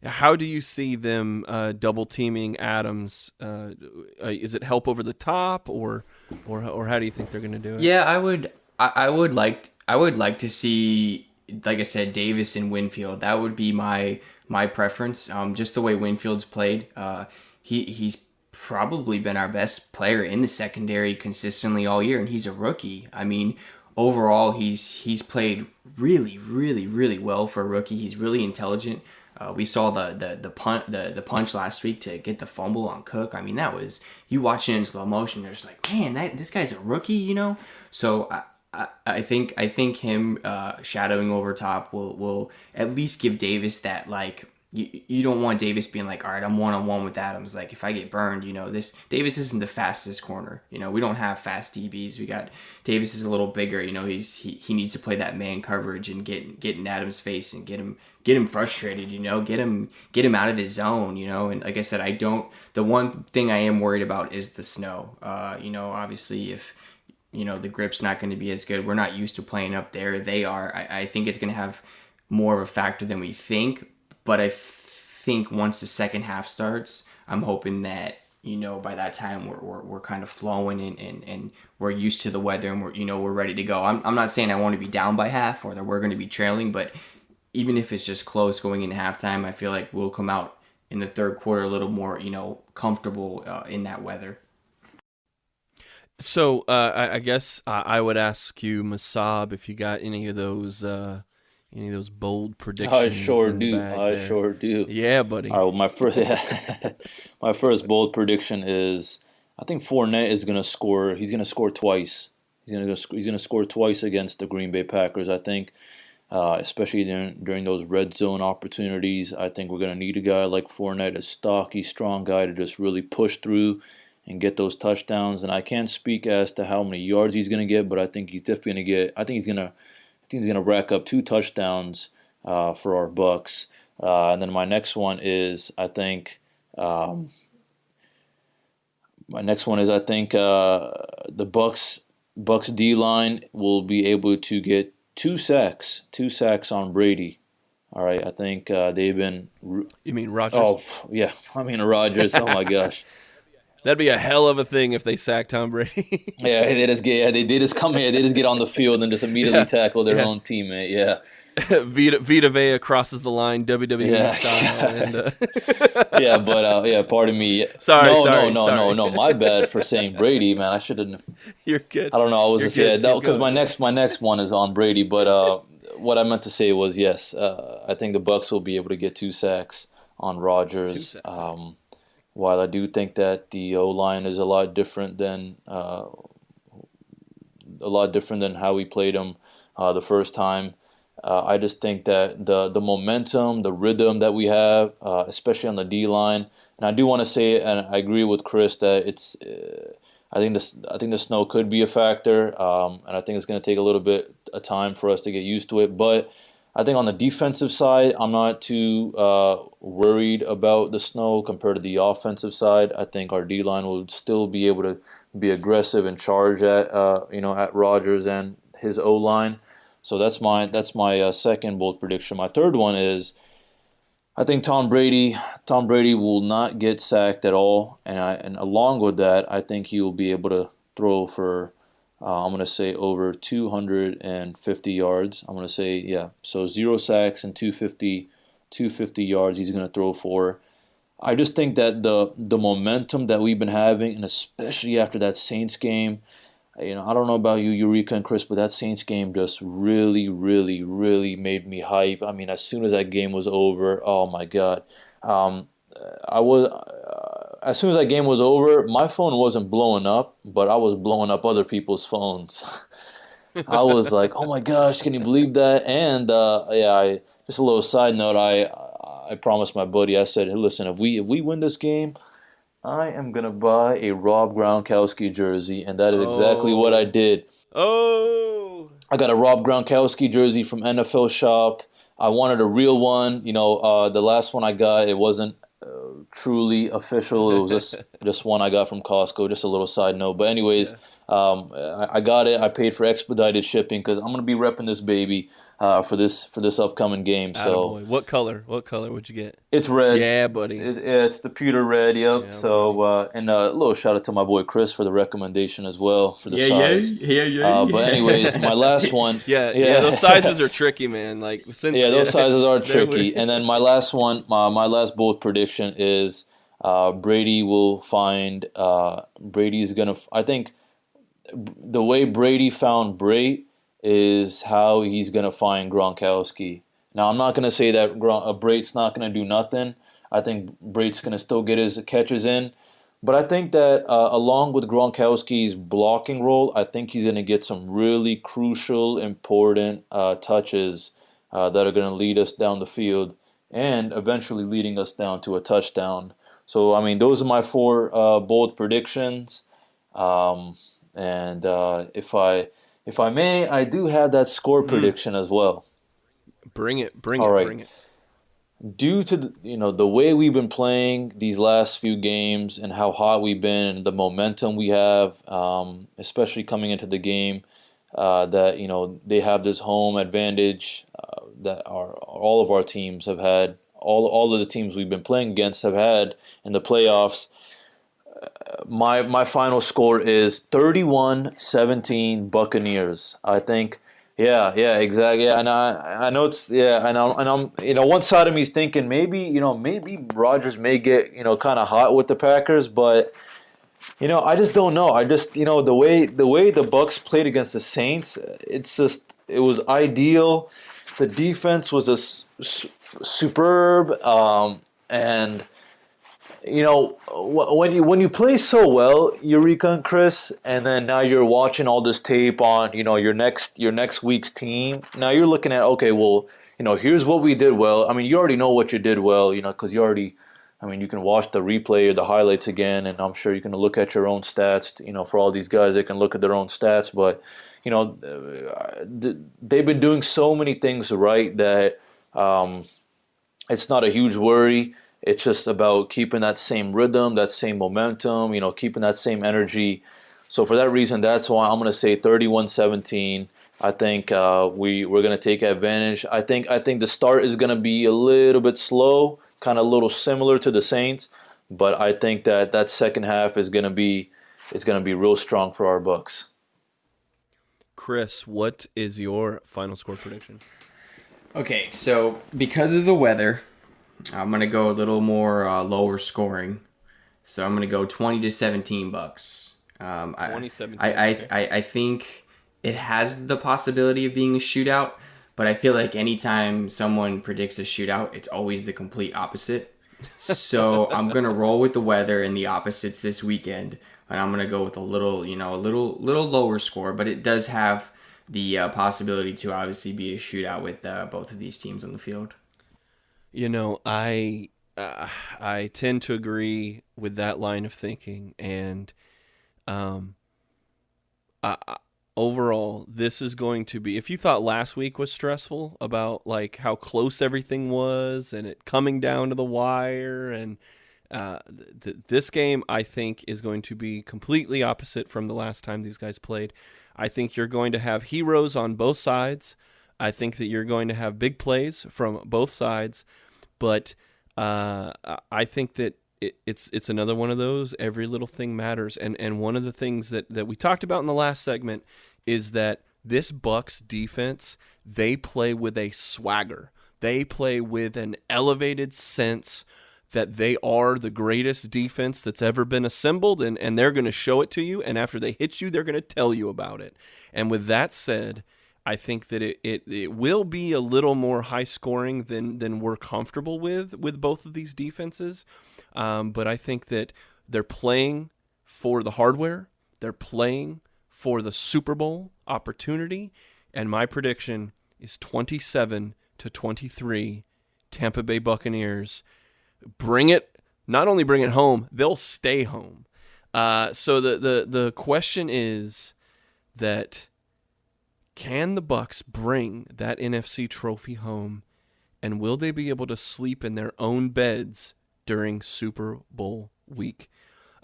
How do you see them double teaming Adams? Is it help over the top, or how do you think they're going to do it? Yeah, I would like to see, like I said, Davis and Winfield. That would be my preference. Just the way Winfield's played, he's probably been our best player in the secondary consistently all year, and he's a rookie. I mean, overall, he's played really, really, really well for a rookie. He's really intelligent. We saw the punch last week to get the fumble on Cook. I mean, that was, you watching it in slow motion. You're just like, man, this guy's a rookie, So I think him shadowing over top will at least give Davis that, like, you don't want Davis being like, all right, I'm 1-on-1 with Adams. Like, if I get burned, this Davis isn't the fastest corner. We don't have fast DBs. We got Davis is a little bigger. He needs to play that man coverage and get in Adams' face and get him frustrated. Get him out of his zone. And like I said, the one thing I am worried about is the snow. Obviously if the grip's not going to be as good. We're not used to playing up there. They are. I think it's going to have more of a factor than we think. But I think once the second half starts, I'm hoping that, by that time we're kind of flowing and we're used to the weather and we're ready to go. I'm not saying I want to be down by half or that we're going to be trailing, but even if it's just close going into halftime, I feel like we'll come out in the third quarter a little more, comfortable in that weather. So I guess I would ask you, Masab, if you got any of those bold predictions. I sure do. Yeah, buddy. All right, well, my first bold prediction is I think Fournette is going to score. He's going to score twice. He's going to score twice against the Green Bay Packers. I think, especially during those red zone opportunities. I think we're going to need a guy like Fournette, a stocky, strong guy to just really push through and get those touchdowns. And I can't speak as to how many yards he's going to get, but I think he's definitely going to get. I think he's going to rack up 2 touchdowns for our Bucs. And then my next one is I think the Bucs D line will be able to get 2 sacks on Brady. All right, I think they've been. You mean Rodgers? Oh yeah, I mean Rodgers. Oh my gosh. That'd be a hell of a thing if they sacked Tom Brady. They just get on the field and just immediately tackle their own teammate. Yeah. Vita Vea crosses the line, WWE style. Pardon me. Sorry. No. My bad for saying Brady, man. I shouldn't. You're good. I don't know. I was just because my next one is on Brady, but what I meant to say was yes. I think the Bucs will be able to get 2 sacks on Rodgers. 2 sacks. While I do think that the O-line is a lot different than how we played them the first time, I just think that the momentum, the rhythm that we have, especially on the D-line, and I do want to say, and I agree with Chris that it's. I think the snow could be a factor, and I think it's going to take a little bit of time for us to get used to it, but. I think on the defensive side, I'm not too worried about the snow compared to the offensive side. I think our D-line will still be able to be aggressive and charge at Rodgers and his O-line. So that's my second bold prediction. My third one is I think Tom Brady will not get sacked at all, and along with that, I think he will be able to throw for. I'm going to say over 250 yards. I'm going to say, so 0 sacks and 250 yards he's going to throw for. I just think that the momentum that we've been having, and especially after that Saints game, I don't know about you, Eureka and Chris, but that Saints game just really, really, really made me hype. I mean, as soon as that game was over, oh my God. as soon as that game was over, my phone wasn't blowing up, but I was blowing up other people's phones. I was like, oh my gosh, can you believe that? And just a little side note, I promised my buddy, I said, hey, listen, if we win this game, I am gonna buy a Rob Gronkowski jersey, and that is exactly what I did. Oh, I got a Rob Gronkowski jersey from NFL Shop. I wanted a real one. The last one I got, it wasn't truly official. It was just one I got from Costco. Just a little side note. But anyways, I got it. I paid for expedited shipping because I'm gonna be repping this baby for this upcoming game. So attaboy. What color? What color would you get? it's red. Yeah, buddy. It's the pewter red. Yep. Yeah, so and a little shout out to my boy Chris for the recommendation as well for the size. Yeah. But anyways, my last one. Yeah. Those sizes are tricky, man. Like those sizes are tricky. And then my last one, my last bold prediction is Brady will find. Brady's gonna. I think the way Brady found Bray is how he's gonna find Gronkowski. Now I'm not gonna say that Brady's not gonna do nothing. I think Brady's gonna still get his catches in. But I think that along with Gronkowski's blocking role, I think he's going to get some really crucial, important touches that are going to lead us down the field and eventually leading us down to a touchdown. So, I mean, those are my 4 bold predictions. And if I may, I do have that score prediction as well. Bring it. All right. Bring it. Due to the way we've been playing these last few games and how hot we've been and the momentum we have, especially coming into the game, that they have this home advantage that all of our teams have had, all of the teams we've been playing against have had in the playoffs. My final score is 31-17 Buccaneers. I think. Yeah, exactly. Yeah, and I know it's and I'm one side of me is thinking maybe Rodgers may get kind of hot with the Packers, but I just don't know. I just the way the Bucs played against the Saints, it was ideal. The defense was superb, and when you play so well, Eureka and Chris, and then now you're watching all this tape on your next week's team. Now you're looking at, okay, well, here's what we did well. I mean, you already know what you did well, because you can watch the replay or the highlights again, and I'm sure you can look at your own stats. For all these guys, they can look at their own stats, but they've been doing so many things right that it's not a huge worry. It's just about keeping that same rhythm, that same momentum, keeping that same energy. So for that reason, that's why I'm going to say 31-17. I think we're going to take advantage. I think the start is going to be a little bit slow, kind of a little similar to the Saints, but I think that second half is going to be real strong for our Bucs. Chris, what is your final score prediction? Okay, so because of the weather, I'm going to go a little more lower scoring. So I'm going to go 20-17 Bucs. 2017. I think it has the possibility of being a shootout, but I feel like anytime someone predicts a shootout, it's always the complete opposite. So I'm going to roll with the weather and the opposites this weekend, and I'm going to go with a little lower score, but it does have the possibility to obviously be a shootout with both of these teams on the field. I tend to agree with that line of thinking, and overall, this is going to be. If you thought last week was stressful about like how close everything was and it coming down to the wire, and this game, I think, is going to be completely opposite from the last time these guys played. I think you're going to have heroes on both sides. I think that you're going to have big plays from both sides. But I think that it's another one of those, every little thing matters. And one of the things that we talked about in the last segment is that this Bucs defense, they play with a swagger. They play with an elevated sense that they are the greatest defense that's ever been assembled, and they're going to show it to you. And after they hit you, they're going to tell you about it. And with that said, I think that it will be a little more high scoring than we're comfortable with both of these defenses. But I think that They're playing for the hardware. They're playing for the Super Bowl opportunity. And my prediction is 27-23, Tampa Bay Buccaneers. Bring it, not only bring it home, they'll stay home. So the question is that, can the Bucs bring that NFC trophy home, and will they be able to sleep in their own beds during Super Bowl week?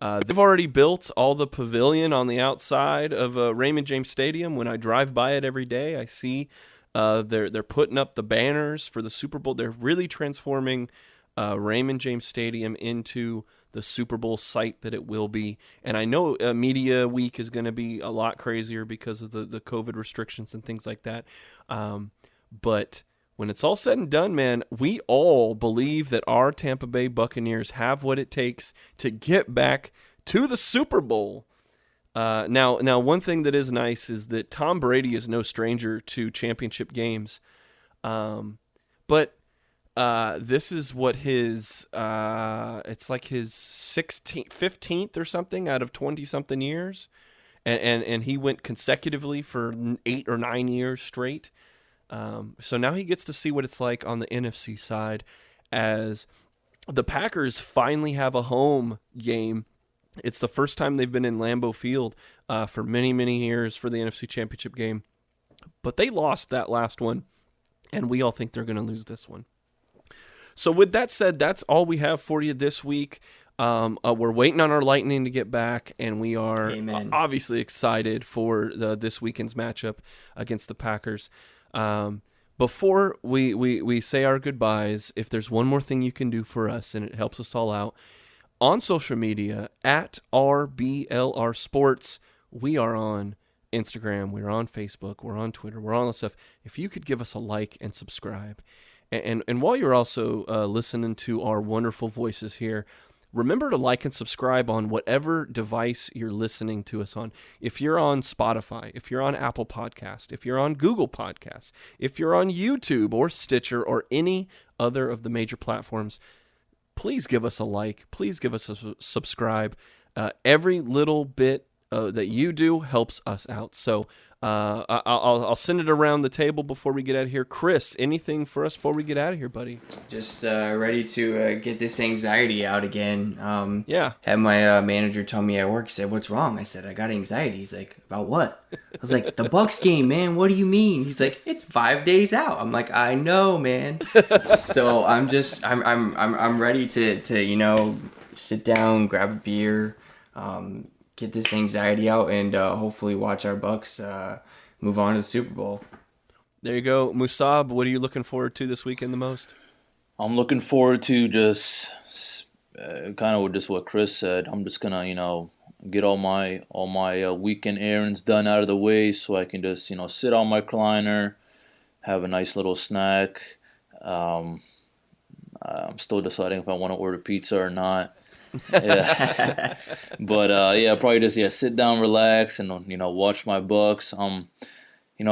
They've already built all the pavilion on the outside of Raymond James Stadium. When I drive by it every day, I see they're putting up the banners for the Super Bowl. They're really transforming Raymond James Stadium into the Super Bowl site that it will be. And I know media week is going to be a lot crazier because of the COVID restrictions and things like that. But when it's all said and done, man, we all believe that our Tampa Bay Buccaneers have what it takes to get back to the Super Bowl. Now, one thing that is nice is that Tom Brady is no stranger to championship games. But this is what his, it's like his 15th or something out of 20-something years. And he went consecutively for 8 or 9 years straight. So now he gets to see what it's like on the NFC side, as the Packers finally have a home game. It's the first time they've been in Lambeau Field for many, many years for the NFC Championship game. But they lost that last one, and we all think they're going to lose this one. So with that said, that's all we have for you this week. We're waiting on our Lightning to get back, and we are obviously excited for this weekend's matchup against the Packers. Before we say our goodbyes, if there's one more thing you can do for us, and it helps us all out, on social media, at RBLR Sports, we are on Instagram, we're on Facebook, we're on Twitter, we're on all this stuff. If you could give us a like and subscribe. And while you're also listening to our wonderful voices here, remember to like and subscribe on whatever device you're listening to us on. If you're on Spotify, if you're on Apple Podcast, if you're on Google Podcasts, if you're on YouTube or Stitcher or any other of the major platforms, please give us a like. Please give us a subscribe. Every little bit that you do helps us out. So I'll send it around the table before we get out of here. Chris, anything for us before we get out of here, buddy? Just ready to get this anxiety out again. Yeah. Had my manager tell me at work, he said, "What's wrong?" I said, "I got anxiety." He's like, "About what?" I was like, "The Bucs game, man. What do you mean?" He's like, "It's 5 days out." I'm like, "I know, man." So I'm ready to sit down, grab a beer, get this anxiety out, and hopefully watch our Bucs move on to the Super Bowl. There you go. Musab, what are you looking forward to this weekend the most? I'm looking forward to just kind of just what Chris said. I'm just gonna, get all my weekend errands done out of the way, so I can just, sit on my recliner, have a nice little snack. I'm still deciding if I want to order pizza or not. Yeah. But probably just sit down, relax, and watch my Bucs.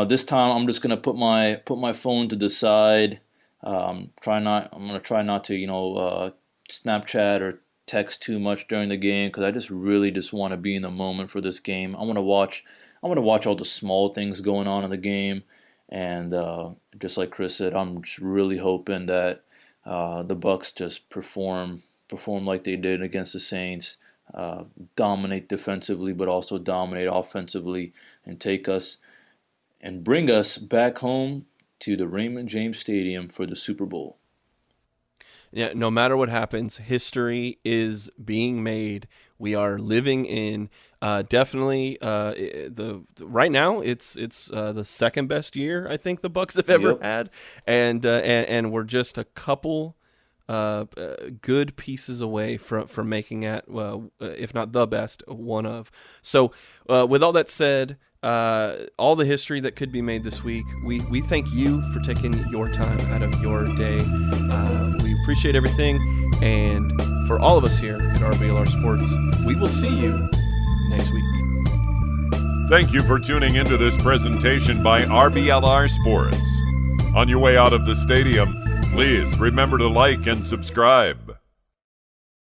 This time I'm just gonna put my phone to the side. I'm gonna try not to Snapchat or text too much during the game, because I just really want to be in the moment for this game. I want to watch all the small things going on in the game, and just like Chris said, I'm just really hoping that the Bucs just perform like they did against the Saints, dominate defensively, but also dominate offensively, and take us and bring us back home to the Raymond James Stadium for the Super Bowl. Yeah, no matter what happens, history is being made. We are living in definitely right now. It's the second best year I think the Bucs have ever had, and we're just a couple good pieces away from making it, if not the best, one of. So with all that said, all the history that could be made this week, we thank you for taking your time out of your day. We appreciate everything, and for all of us here at RBLR Sports, we will see you next week. Thank you for tuning into this presentation by RBLR Sports. On your way out of the stadium, please remember to like and subscribe.